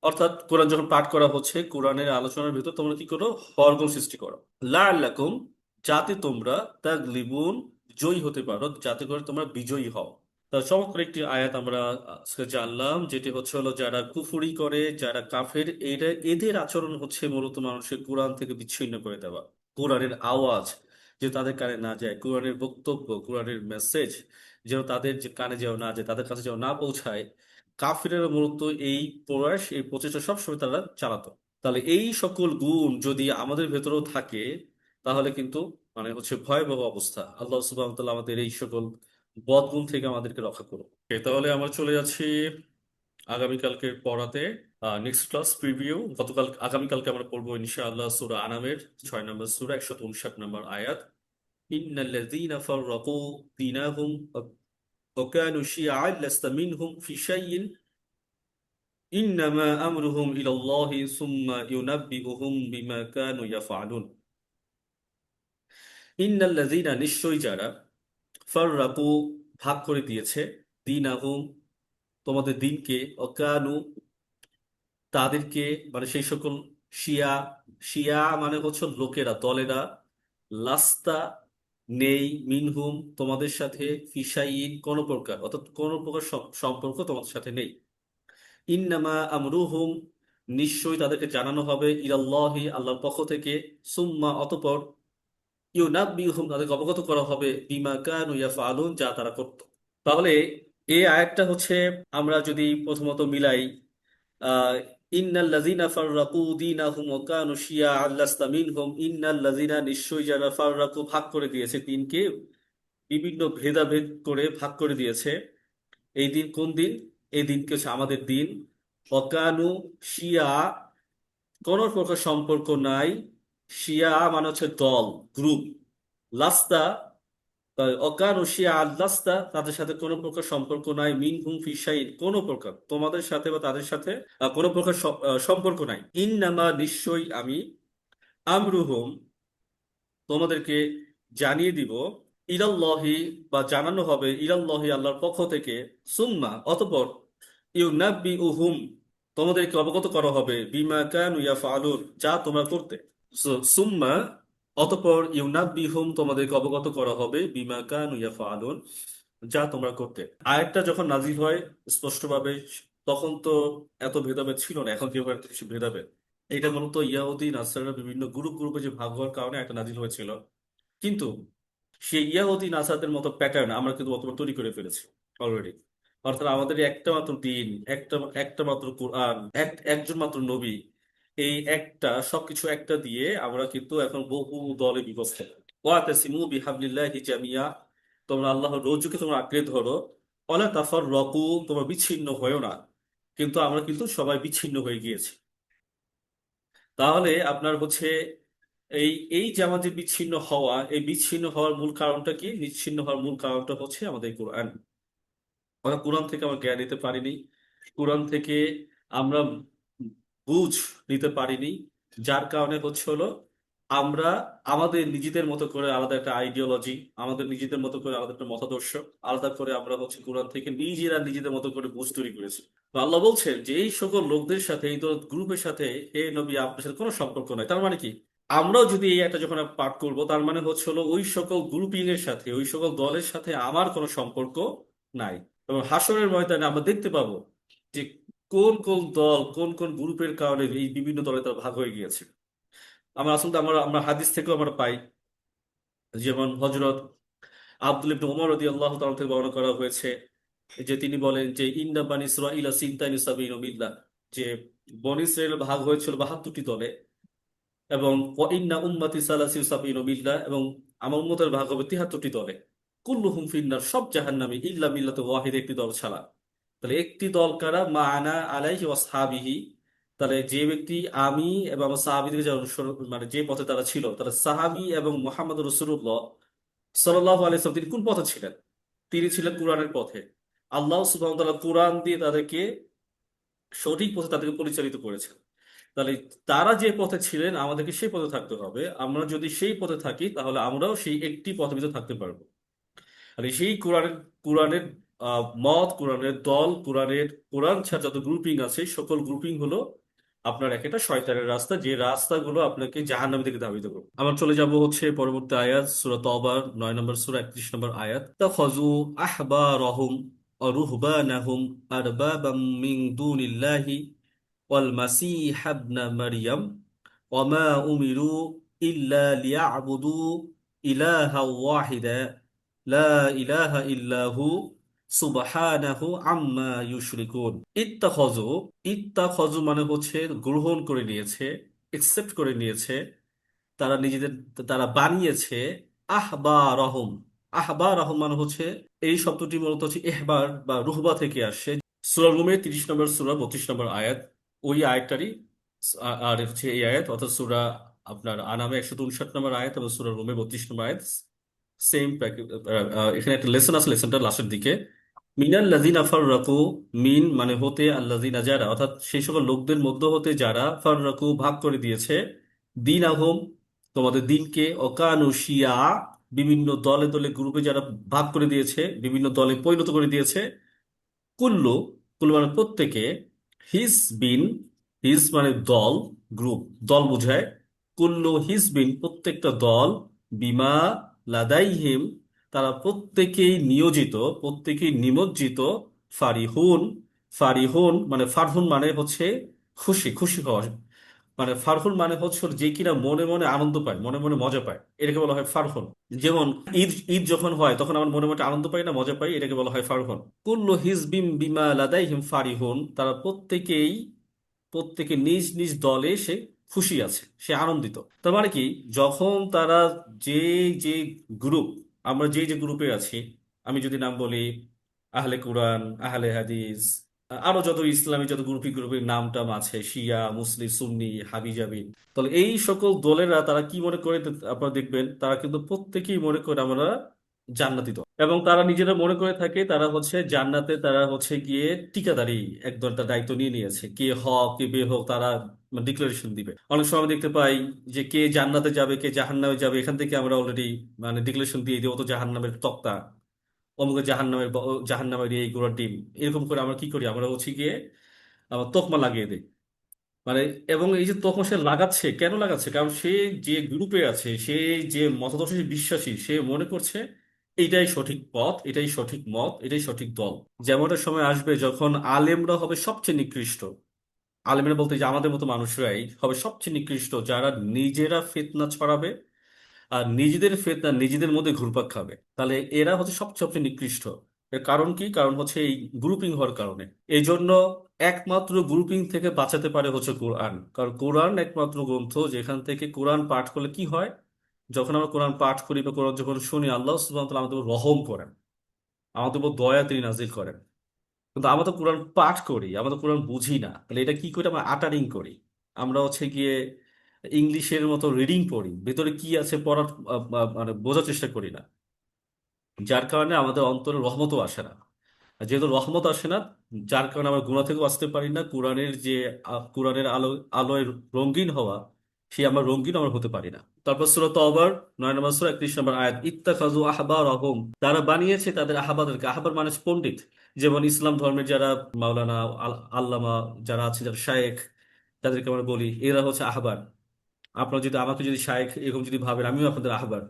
অর্থাৎ কোরআন যখন পাঠ করা হচ্ছে, কোরআনের আলোচনার ভিতর তোমরা কি করো, হরগোল সৃষ্টি করো। লাআল্লাকুম, যাতে তোমরা তাগলিবুন, জয়ী হতে পারো, যাতে করে তোমরা বিজয়ী হও। তা চমৎকার একটি আয়াত আমরা আজকে জানলাম, যেটি হলো যারা কুফরি করে, যারা কাফের, এদের আচরণ মূলত মানুষের কোরআন থেকে বিচ্ছিন্ন করে দেওয়া। কোরআনের আওয়াজ যে তাদের কানে না যায়, কোরআনের বক্তব্য, কোরআনের মেসেজ যেন তাদের যে কানে যেন না যায়, তাদের কাছে যেন না পৌঁছায়। কাফিরেরা মূলত এই প্রয়াস, এই প্রচেষ্টা সবসময় তারা চালাতো। তাহলে এই সকল গুণ যদি আমাদের ভেতরেও থাকে, তাহলে কিন্তু মানে ভয়াবহ অবস্থা। আল্লাহ সুবহানাহু ওয়া তাআলা আমাদের এই সকল বদগুণ থেকে আমাদেরকে রক্ষা করুন। তাহলে আমরা চলে যাচ্ছি আগামীকালকের পড়াতে। Next class preview. আগামীকালকে আমরা পড়বো ইনশাআল্লাহ সূরা আনামের 6 নম্বর সূরা, 159 নম্বর আয়াত। ইন্নাল্লাযীনা ফাররাকু দীনাহুম ওয়া কানু শিয়আন লাস্তা মিনহুম ফি শাইইন ইন্নামা আমরুহুম ইলাল্লাহি সুম্মা ইউনাব্বিউহুম বিমা কানু ইয়াফআলুন। ইন্নাল্লাযীনা, নিশ্চয়ই যারা, ফাররাকু, ভাগ করে দিয়েছে, দীনাহুম, তোমাদের দিনকে, অকানু, তাদেরকে, মানে সেই সকল শিয়া, শিয়া মানে লোকেরা, দলেরা, লাস্তা, নেই, মিনহুম, তোমাদের সাথে, ফিসাইন, কোন প্রকার, অর্থাৎ কোন প্রকার সম্পর্ক তোমাদের সাথে নেই। ইন্নামা আমরুহুম, নিশ্চয়ই তাদেরকে জানানো হবে, ইলাল্লাহি, আল্লাহর পক্ষ থেকে, সুম্মা, অতঃপর, ইউনাব্বিউহুম, তাদেরকে অবগত করা হবে, বিমা কানু ইয়াফআলুন, যা তারা করত। তাহলে এই আয়াতটা আমরা যদি প্রথমত মিলাই, আহ ইন্নাল্লাযীনা ফাররাকু দীনাহুম ওয়া কানু শিয়াআন লাস্তা মিনহুম, ইন্নাল্লাযীনা, নিশ্চয়ই যারা, ফাররাকু, ভাগ করে দিয়েছে দিনকে, বিভিন্ন ভেদাভেদ করে ভাগ করে দিয়েছে। এই দিন কোন দিন? এই দিনকে আমাদের দিন। ওয়া কানু শিয়া, কোন প্রকার সম্পর্ক নাই, শিয়া মানে দল, গ্রুপ, লাস্তা, অকান ও শিয়া আল্লাস্তা, তাদের সাথে কোনো প্রকার সম্পর্ক নাই, মিন হুম ফিসাইন, কোনো প্রকার তোমাদের সাথে বা তাদের সাথে কোনো প্রকার সম্পর্ক নাই। ইন্নামা, নিশ্চয়ই আমি, আমরুহুম, তোমাদেরকে জানিয়ে দিব ইলাল্লাহি, বা জানানো হবে ইলাল্লাহি আল্লাহর পক্ষ থেকে, সুম্মা অতঃপর, ইউনাব্বিউহুম তোমাদেরকে অবগত করা হবে, বিমা কানু ইয়াফআলুন যা তোমরা করতে। সুম্মা অতঃপর, ইউনাব্বিহুম তোমাদেরকে অবগত করা হবে, বিমা কানু ইয়াফআলুন যা তোমরা করতে। আয়াতটা যখন নাজিল হয় স্পষ্টভাবে, তখন তো এত ভেদাভেদ ছিল না, এখন যেভাবে এত কিছু ভেদাভেদ। এটা মূলত ইয়াহুদি নাসারার বিভিন্ন গ্রুপ গ্রুপে যে ভাগ হওয়ার কারণে একটা নাজিল হয়েছিল। কিন্তু সেই ইয়াহুদি নাসারদের মতো প্যাটার্ন আমরা কিন্তু বর্তমানে তৈরি করে ফেলেছি অলরেডি। অর্থাৎ আমাদের এই একটা মাত্র দিন, একটা একটা মাত্র কোরআন, একজন মাত্র নবী, এই একটা সবকিছু একটা দিয়ে আমরা কিন্তু এখন বহু দলে বিভক্ত। ওয়াতাসিমু বিহাবলিল্লাহি জামিয়া, তোমরা আল্লাহর রজ্জুকে তোমরা আঁকড়ে ধরো। ওয়ালা তাফাররাকু, তোমরা বিচ্ছিন্ন হয়েও না। কিন্তু আমরা কিন্তু সবাই বিচ্ছিন্ন হয়ে গিয়েছি। তাহলে আপনার হচ্ছে এই এই যে আমাদের বিচ্ছিন্ন হওয়া, এই বিচ্ছিন্ন হওয়ার মূল কারণটা কি? বিচ্ছিন্ন হওয়ার মূল কারণটা হচ্ছে আমাদের কোরআন। আমরা কোরআন থেকে আমরা জ্ঞান নিতে পারিনি, কোরআন থেকে আমরা বুঝ নিতে পারিনি। যার কারণে হচ্ছে হলো আমরা আমাদের নিজেদের মতো করে আলাদা একটা আইডিওলজি, আমাদের নিজেদের মতো করে আলাদা একটা মতাদর্শ, আলাদা করে আমরা হচ্ছে কোরআন থেকে নিজেরা নিজেদের মতো করে বুঝ তৈরি করেছি। তো আল্লাহ বলছেন যে এই সকল লোকদের সাথে, এই গ্রুপের সাথে হে নবী আপনার সাথে কোনো সম্পর্ক নাই। তার মানে কি? আমরাও যদি এই একটা যখন পাঠ করব, তার মানে হচ্ছে হলো ওই সকল গ্রুপিং এর সাথে, ওই সকল দলের সাথে আমার কোনো সম্পর্ক নাই। এবং হাসরের ময়দানে আমরা দেখতে পাবো যে কোন কোন দল, কোন কোন গ্রুপের কারণে এই বিভিন্ন দলে তারা ভাগ হয়ে গিয়েছে। আমরা আসলে আমরা আমরা হাদিস থেকেও আমরা পাই, যেমন হযরত আব্দুল ইবনে ওমর রাদিয়াল্লাহু তাআলা থেকে বর্ণনা করা হয়েছে যে তিনি বলেন যে ইন্না বানি ইসরাঈলা সিনতানি সাবিয়ুন মিল্লাহ, যে বনী ইসরাইল ভাগ হয়েছিল 72টি দলে। এবং ইন্না উম্মতি সালাসিউ সাবিয়ুন মিল্লাহ, এবং আমার উম্মতের ভাগ হবে 73টি দলে। কুল্লুহুম ফিন্নার, সব জাহান্নামী, ইল্লা মিল্লাত ওয়াহিদ, একটি দল ছাড়া। তাহলে একটি দল কারা? মা আনা আলাইহি ওয়াসহাবিহি, তাহলে যে ব্যক্তি আমি এবং আমার সাহাবীদের যে অনুসরণ, মানে যে পথে তারা ছিল, তারা সাহাবী এবং মুহাম্মদ রাসূলুল্লাহ সাল্লাল্লাহু আলাইহি ওয়াসাল্লাম তিনি কোন পথে ছিলেন? তিনি ছিলেন কোরআনের পথে। আল্লাহ সুবহানাহু ওয়া তাআলা কোরআন দিয়ে তাদেরকে সঠিক পথে তাদেরকে পরিচালিত করেছেন। তাহলে তারা যে পথে ছিলেন আমাদেরকে সেই পথে থাকতে হবে। আমরা যদি সেই পথে থাকি তাহলে আমরাও সেই একটি পথের ভিতরে থাকতে পারবো। আর এই সেই কোরআনের মত, কোরআনের দল, কোরআন ছাড়া যত গ্রুপিং আছে সকল গ্রুপিং হলো আপনার এক একটা শয়তানের রাস্তা, যে রাস্তাগুলো আপনাকে জাহান্নামের দিকে ধাবিত করবে। আমরা চলে যাব হচ্ছে পরবর্তী আয়াত, সূরা তওবার 9 নম্বর সূরা 31 নম্বর আয়াত। তাখাযু আহবারহুম ওয়া রুহবানাহুম আরবাবাম মিন দুনিল্লাহি ওয়াল মাসিহ ইবনা মারইয়াম ওয়া মা উমিরু ইল্লা লিয়াবুদু ইলাহা ওয়াহিদা লা ইলাহা ইল্লাহু সুবহানাহু আম্মা ইউশরিকুন। ইত্তাখাযু, ইত্তাখাযু মানে হচ্ছে গ্রহণ করে নিয়েছে, একসেপ্ট করে নিয়েছে, তারা নিজেদের, তারা বানিয়েছে আহবারহম। আহবারহম মানে হচ্ছে, এই শব্দটি মূলত হচ্ছে ইহবার বা রুহবা থেকে আসে। সূরা রুমের 30 নম্বর সূরা 32 নম্বর আয়াত, ওই আয়াতটারই আর হচ্ছে এই আয়াত, অর্থাৎ সূরা আপনার আনামে 159 নম্বর আয়াত এবং সূরা রুমে 32 নম্বর আয়াত সেম। এখানে একটা লেসন আছে, লেসনটা লাস্টের দিকে। মিনাল লাযিনা ফাররাকু, মিন মানে হতে, আল্লাযিনা যারা, অর্থাৎ সেই সকল লোকদের মধ্য হতে যারা, ফাররাকু ভাগ করে দিয়েছে, দিন আহম তোমাদের দিনকে, অকানু শিয়া বিভিন্ন দলে দলে গ্রুপে যারা ভাগ করে দিয়েছে, বিভিন্ন দলে পরিণত করে দিয়েছে। কুল্লু, কুল্লু মানে প্রত্যেকে, হিজ বিন, হিজ মানে দল, গ্রুপ, দল বোঝায়। কুল্লু হিজ বিন প্রত্যেকটা দল, বিমা লাদাইহিম তারা প্রত্যেকেই নিয়োজিত, প্রত্যেকেই নিমজ্জিত, ফারিহুন, ফারিহুন মানে ফারহুন মানে হচ্ছে খুশি, খুশি হওয়া। মানে ফারহুন মানে হচ্ছে যে কিনা মনে মনে আনন্দ পায়, মনে মনে মজা পায়, এটাকে বলা হয় ফারহুন। যেমন ঈদ, ঈদ যখন হয় তখন আমার মনে মনে আনন্দ পাই না, মজা পাই, এটাকে বলা হয় ফারহুন। কুল্লু হিজবিম বিমা লাদাইহিম ফারিহুন, তারা প্রত্যেকেই, প্রত্যেকে নিজ নিজ দলে সে খুশি আছে, সে আনন্দিত। তার মানে কি? যখন তারা যে যে গ্রুপ, আমরা যে যে গ্রুপে আছি, আমি যদি নাম বলি আহলে কোরআন, আহলে হাদিস, আরো যত ইসলামী যত গ্রুপের নাম টাম আছে, শিয়া, মুসলিম, সুন্নি, হাবিজাবি, তাহলে এই সকল দলেরা তারা কি মনে করে? আপনারা দেখবেন তারা কিন্তু প্রত্যেকেই মনে করে আমরা জান্নাতি দল, এবং তারা নিজেরা মনে করে থাকে তারা হচ্ছে জান্নাতে, তারা হচ্ছে গিয়ে ঠিকাদারি একদল তার দায়িত্ব নিয়ে নিয়েছে, কে হক কে বে হোক তারা ডিক্লারেশন দিবে। অনেক সময় আমরা দেখতে পাই যে কে জান্নাতে যাবে কে জাহান্নামে যাবে, এখান থেকে আমরা অলরেডি ডিক্লারেশন দিয়ে দিই, ও তো জাহান্নামের তক্তা, অমুকে জাহান্নামের জাহান্নামের এই গোড়ার ডিম, এরকম করে আমরা কি করি, আমরা হচ্ছে গিয়ে আবার তকমা লাগিয়ে দিই। মানে, এবং এই যে তখন সে লাগাচ্ছে, কেন লাগাচ্ছে? কারণ সে যে গ্রুপে আছে, সে যে মতাদর্শে সে বিশ্বাসী, সে মনে করছে এটাই সঠিক পথ, এটাই সঠিক মত, এটাই সঠিক দল। যেমন একটা সময় আসবে যখন আলেমরা হবে সবচেয়ে নিকৃষ্ট। আলেমরা বলতে যে আমাদের মতো মানুষরাই হবে সবচেয়ে নিকৃষ্ট, যারা নিজেরা ফিতনা ছড়াবে আর নিজেদের ফিতনা নিজেদের মধ্যে ঘুরপাক খাবে। তাহলে এরা হচ্ছে সবচেয়ে সবচেয়ে নিকৃষ্ট। এর কারণ কি? কারণ হচ্ছে এই গ্রুপিং হওয়ার কারণে। এই জন্য একমাত্র গ্রুপিং থেকে বাঁচাতে পারে হচ্ছে কোরআন, কারণ কোরআন একমাত্র গ্রন্থ যেখান থেকে কোরআন পাঠ করলে কি হয়, যখন আমরা কোরআন পাঠ করি বা কোরআন যখন শুনি, আল্লাহ সুবহানাহু ওয়া তাআলা আমাদের উপর রহম করেন, আমাদের উপর দয়া তিনি নাজিল করেন। কিন্তু আমরা তো কোরআন পাঠ করি, আমরা তো কোরআন বুঝি না, তাহলে এটা কি করে? আমরা আটারিং করি, আমরা হচ্ছে গিয়ে ইংলিশের মতো রিডিং পড়ি, ভেতরে কি আছে পড়ার বোঝার চেষ্টা করি না। যার কারণে আমাদের অন্তরে রহমতও আসে না। আর যেহেতু রহমত আসে না, যার কারণে আমরা গুনাহ থেকেও বাঁচতে পারি না। কোরআনের যে কোরআনের আলোয় রঙিন হওয়া, সেই আমরা রঙিন আমরা হতে পারি না। তারপর সূরা তওবার 9 নম্বর সূরা 31 নম্বর আয়াত, ইত্তাখাযু আহবারহুম, তারা বানিয়েছে তাদের আহবারদেরকে। আহবার মানে হচ্ছে পণ্ডিত। যেমন ইসলাম ধর্মের যারা মাওলানা, আল্লামা যারা আছে, যারা শায়েখ, তাদেরকে আমরা বলি এরা হচ্ছে আহবার। আপনারা যদি আমাকে যদি শায়েখ এরকম যদি ভাবেন, আমিও আপনাদের আহবার।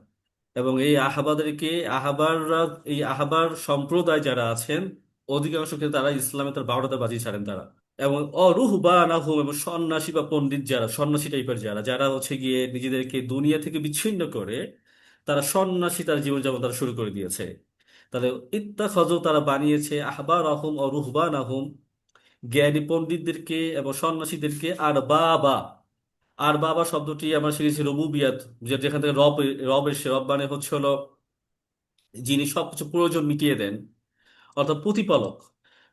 এবং এই আহবাদেরকে, আহবাররা, এই আহবার সম্প্রদায় যারা আছেন, অধিকাংশ ক্ষেত্রে তারা ইসলামে তার 12টা বাজি ছাড়েন তারা। এবং অরুহবানাহুম, এবং সন্ন্যাসী বা পণ্ডিত যারা, সন্ন্যাসী টাইপের যারা, যারা হচ্ছে গিয়ে নিজেদেরকে দুনিয়া থেকে বিচ্ছিন্ন করে তারা সন্ন্যাসী তার জীবনযাপন তারা শুরু করে দিয়েছে। তাহলে ইত্তাখাযু, তারা বানিয়েছে আহবার আহম অরুহবানাহুম, জ্ঞানী পণ্ডিতদেরকে এবং সন্ন্যাসীদেরকে আর বাবা। আর বাবা শব্দটি আমরা শিখেছি রুবুবিয়াত, যেখান থেকে রব, রব এসে, রব মানে হচ্ছে হলো যিনি সবকিছু প্রয়োজন মিটিয়ে দেন, অর্থাৎ প্রতিপালক।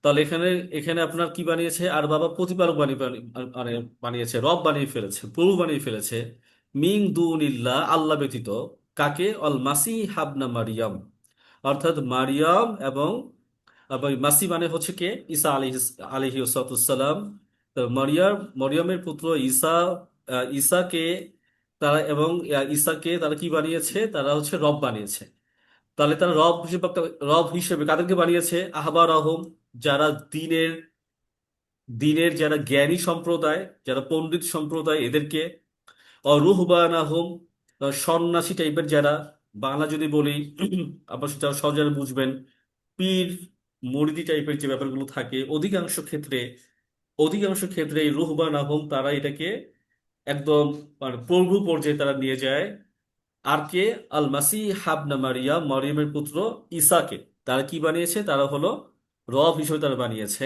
তাহলে এখানে এখানে আপনার কি বানিয়েছে? আর বাবা প্রতিপালক মানে বানিয়েছে, রব বানিয়ে ফেলেছে, প্রভু বানিয়ে ফেলেছে। মিন দুনিল্লাহ, আল্লাহ ব্যতীত। কাকে? অল মাসি হাবনা মারিয়াম, অর্থাৎ মারিয়াম এবং আবার মাসি মানে হচ্ছে কে? ঈসা আলাইহি সালাম। তো মরিয়মের পুত্র ঈসা, ঈসাকে তারা, এবং ঈসাকে তারা কি বানিয়েছে? তারা হচ্ছে রব বানিয়েছে। তাহলে তারা রব হিসেবে, রব হিসেবে কাদেরকে বানিয়েছে? আহবার আহম, যারা দিনের দিনের যারা জ্ঞানী সম্প্রদায়, যারা পণ্ডিত সম্প্রদায়, এদেরকে। রুহবান আহম, সন্ন্যাসী টাইপের যারা, বাংলা যদি বলি আপনার যারা সহজে বুঝবেন, পীর মুরিদি টাইপের যে ব্যাপারগুলো থাকে, অধিকাংশ ক্ষেত্রে এই রুহবান আহম তারা এটাকে একদম প্রভু পর্যায়ে তারা নিয়ে যায়। আর কে? আল মাসিহ হাবনা মারিয়াম, মরিয়মের পুত্র ঈসাকে তারা কি বানিয়েছে? তারা হলো রব হিসেবে তারা বানিয়েছে।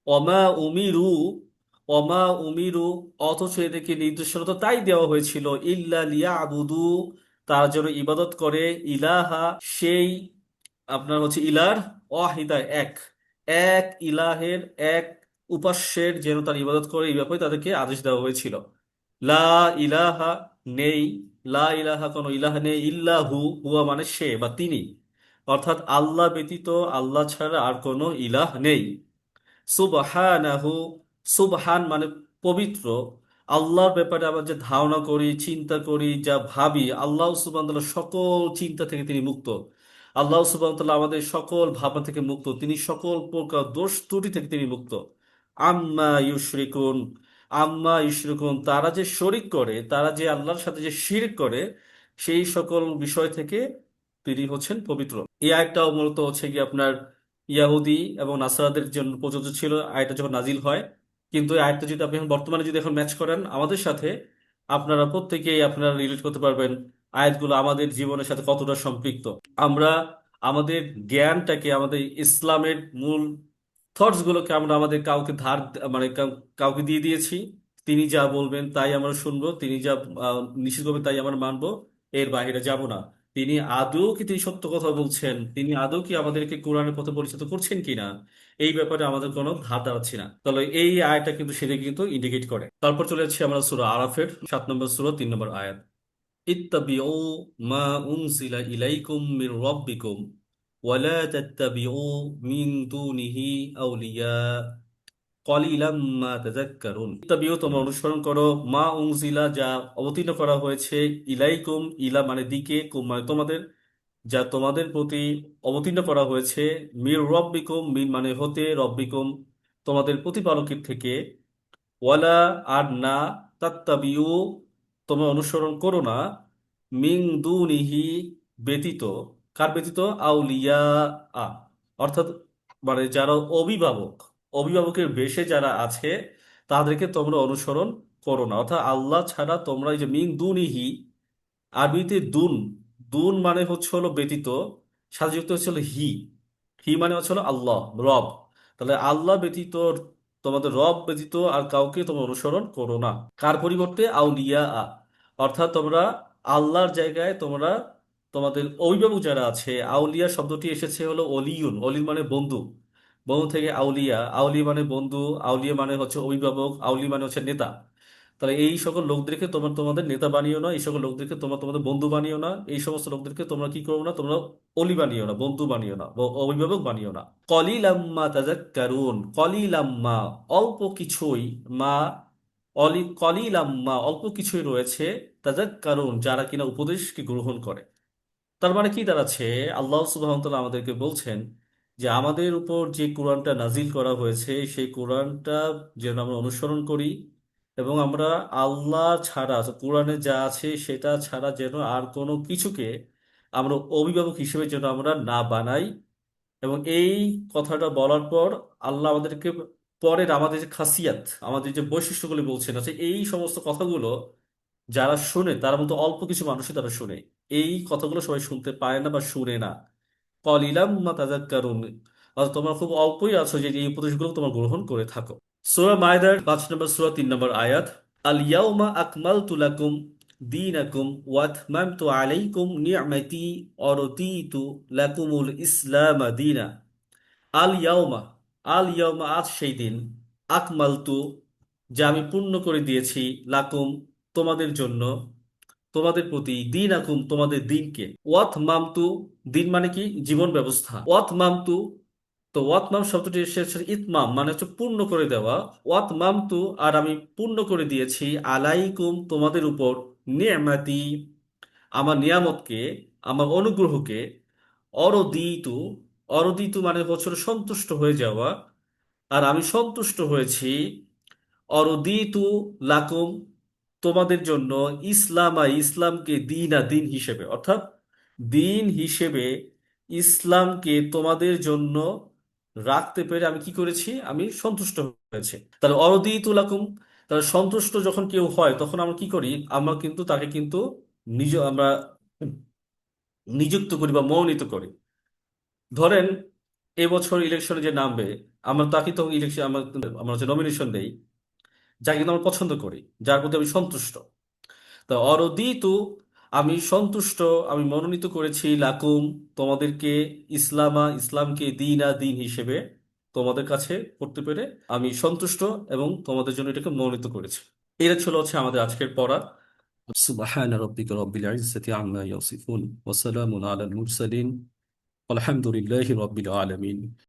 অমা উমিরু, অমা উমিরু, অথচ এদেরকে নির্দেশনা তো তাই দেওয়া হয়েছিল, ইল্লা লিয়া আবুদু, তার জন্য ইবাদত করে, ইলাহা, সেই আপনার হচ্ছে ইলার, ওয়াহিদা, এক, এক ইলাহের, এক উপাস্যের যেন তার ইবাদত করে, এই ব্যাপারে তাদেরকে আদেশ দেওয়া হয়েছিল। লা ইলাহা, নেই, লা ইলাহা, কোনো ইলাহা নেই, ইল্লাহু, হুয়া মানে সে বা তিনি, অর্থাৎ আল্লাহ ব্যতীত, আল্লাহ ছাড়া আর কোনো ইলাহ নেই। সুবহানাহু, সুবহান মানে পবিত্র। আল্লাহর ব্যাপারে আমরা যে ধারণা করি, চিন্তা করি, যা ভাবি, আল্লাহ সুবহানাহু ওয়া তাআলা সকল চিন্তা থেকে তিনি মুক্ত। আল্লাহ সুবহানাহু ওয়া তাআলা আমাদের সকল ভাবনা থেকে মুক্ত, তিনি সকল প্রকার দোষ ত্রুটি থেকে তিনি মুক্ত। আম্মা ইউশরিকুন, আম্মা ইউশরিকুন, তারা যে শরিক করে, তারা যে আল্লাহর সাথে যে শিরক করে, সেই সকল বিষয় থেকে তিনি হচ্ছেন পবিত্র। এই আয়াতটাও মূলত হচ্ছে কি আপনার ইয়াহুদি এবং নাসারাদের জন্য প্রযোজ্য ছিল আয়াতটা যখন নাজিল হয়। কিন্তু এই আয়াতটা যদি আপনি এখন বর্তমানে যদি এখন ম্যাচ করেন আমাদের সাথে, আপনারা প্রত্যেকেই আপনারা রিলেট করতে পারবেন আয়াতগুলো আমাদের জীবনের সাথে কতটা সম্পৃক্ত। আমরা আমাদের জ্ঞানটাকে, আমাদের ইসলামের মূল থটস গুলোকে আমরা আমাদের কাউকে কাউকে দিয়ে দিয়েছি। তিনি যা বলবেন তাই আমরা শুনবো, তিনি যা নিষেধ করবেন তাই আমরা মানবো, এর বাইরে যাব না। তিনি আদৌ কি তিনি সত্য কথা বলছেন, তিনি আদৌ কি আমাদেরকে কোরআনের পথে পরিচিত করছেন কিনা, এই ব্যাপারে আমাদের কোনো ধার ধারণা না। তাহলে এই আয়াতটা কিন্তু সেটা কিন্তু ইন্ডিকেট করে। তারপর চলে যাচ্ছি আমরা সূরা আরাফের 7 নম্বর সূরা 3 নম্বর আয়াত। ইত্তাবিউ মা উনজিলা ইলাইকুম মির রাব্বিকুম ওয়ালা তাত্তাবিউ মিন দুনিহি আউলিয়া কলিলাম মা তাযাক্কারুন। ইত্তাবিউ তোমরা অনুসরণ করো মা উনজিলা যা অবতীর্ণ করা হয়েছে ইলাইকুম ইলা মানে দিকে কুম মানে তোমাদের যা তোমাদের প্রতি অবতীর্ণ করা হয়েছে মির রব্বিকুম মিন মানে হতে রব্বিকুম তোমাদের প্রতিপালকের থেকে ওয়ালা আর না তাত্তাবিউ তোমরা অনুসরণ করো না মিং দুনিহি ব্যতীত কার ব্যতীত আউলিয়া আ অর্থাৎ মানে যারা অভিভাবক অভিভাবকের বেশে যারা আছে তাদেরকে তোমরা অনুসরণ করো না অর্থাৎ আল্লাহ ছাড়া তোমরা এই যে মিং দুনিহি আরবিতে দুন দুন মানে হচ্ছে হলো ব্যতীত সাথে যুক্ত হচ্ছে হলো হি হি মানে হচ্ছে হলো আল্লাহ রব তাহলে আল্লাহ ব্যতীত তোমাদের রব ব্যতীত আর কাউকে তোমরা অনুসরণ করো না কার পরিবর্তে আউলিয়া অর্থাৎ তোমরা আল্লাহর জায়গায় তোমরা তোমাদের অভিভাবক যারা আছে আউলিয়া শব্দটি এসেছে হলো অলিউন অলি মানে বন্ধু বন্ধু থেকে আউলিয়া আউলিয়া মানে বন্ধু আউলিয়া মানে হচ্ছে অভিভাবক আউলি মানে হচ্ছে নেতা তাহলে এই সকল লোকদেরকে তোমরা তোমাদের নেতা বানিও না এই সকল লোকদেরকে তোমরা তোমাদের বন্ধু বানিও না এই সমস্ত লোকদেরকে তোমরা কি করো না তোমরা অলি বানিও না বন্ধু বানিও না অভিভাবক বানিও না কলিলাম্মা তাযাক্কারুন কলিলাম্মা অল্প কিছুই মা কলিলাম্মা অল্প কিছুই রয়েছে তাযাক্কারুন যারা কিনা উপদেশকে গ্রহণ করে তার মানে কি দাঁড়াচ্ছে আল্লাহ সুবহানাহু ওয়া তাআলা আমাদেরকে বলছেন যে আমাদের উপর যে কোরআনটা নাজিল করা হয়েছে সেই কোরআনটা যেন আমরা অনুসরণ করি এবং আমরা আল্লাহ ছাড়া কোরআনে যা আছে সেটা ছাড়া যেন আর কোনো কিছুকে আমরা অভিভাবক হিসেবে যেন আমরা না বানাই এবং এই কথাটা বলার পর আল্লাহ আমাদেরকে পরের আমাদের যে খাসিয়াত আমাদের যে বৈশিষ্ট্যগুলি বলছেন আছে এই সমস্ত কথাগুলো যারা শুনে তার মতো অল্প কিছু মানুষই তারা শুনে এই কথাগুলো সবাই শুনতে পায় না বা শুনে না কলিলাম মা তাযাক্কারুন অর্থাৎ তোমরা খুব অল্পই আছো যে এই উপদেশগুলো তোমরা গ্রহণ করে থাকো সূরা মায়দার 5 নম্বর সূরা 3 নম্বর আয়াত আল ইয়াউমা আকমালতু লাকুম দীনাকুম ওয়া আতমামতু আলাইকুম নি'মাতি ওয়া রাদিতু লাকুমুল ইসলাম দীনা আল ইয়াউমা আজ সেই দিন আকমালতু যা আমি পূর্ণ করে দিয়েছি লাকুম তোমাদের জন্য তোমাদের প্রতি দিন আকুম তোমাদের দিনকে ওয়াত মামতু দিন মানে কি জীবন ব্যবস্থা ওয়াত মামতু তো ওয়াত মাম শব্দটি এসেছে ইতমাম মানে হচ্ছে পূর্ণ করে দেওয়া ওয়াত মামতু আর আমি পূর্ণ করে দিয়েছি আলাইকুম তোমাদের উপর নিয়ামাতি আমার নিয়ামতকে আমার অনুগ্রহকে অরদিতু অরদিতু মানে হচ্ছে সন্তুষ্ট হয়ে যাওয়া আর আমি সন্তুষ্ট হয়েছি অরদিতু লাকুম তোমাদের জন্য ইসলামকে দিন হিসেবে অর্থাৎ দিন হিসেবে ইসলামকে তোমাদের জন্য রাখতে পেরে আমি কি করেছি আমি সন্তুষ্ট হয়েছে তাহলে অরদিতু লাকুম তাহলে সন্তুষ্ট যখন কেউ হয় তখন আমরা কি করি আমরা কিন্তু তাকে কিন্তু আমরা নিযুক্ত করি বা মনোনীত করি ধরেন এবছর ইলেকশনে যে নামবে আমরা তাকে তো ইলেকশন আমরা হচ্ছে নমিনেশন দেই যাকে কিন্তু আমরা পছন্দ করি যার প্রতি আমি সন্তুষ্ট তা অরদিতু আমি সন্তুষ্ট আমি মনোনীত করেছি লাকুম তোমাদেরকে ইসলামকে দিন হিসেবে তোমাদের কাছে করতে পেরে আমি সন্তুষ্ট এবং তোমাদের জন্য এটাকে মনোনীত করেছি এটা ছিল হচ্ছে আমাদের আজকের পড়া সুবহান রাব্বিকা রাব্বিল ইজ্জাতি আম্মা ইয়াসিফুন ওয়া সালামুন আলাল মুরসালিন আলহামদুলিল্লাহি রাব্বিল আলামিন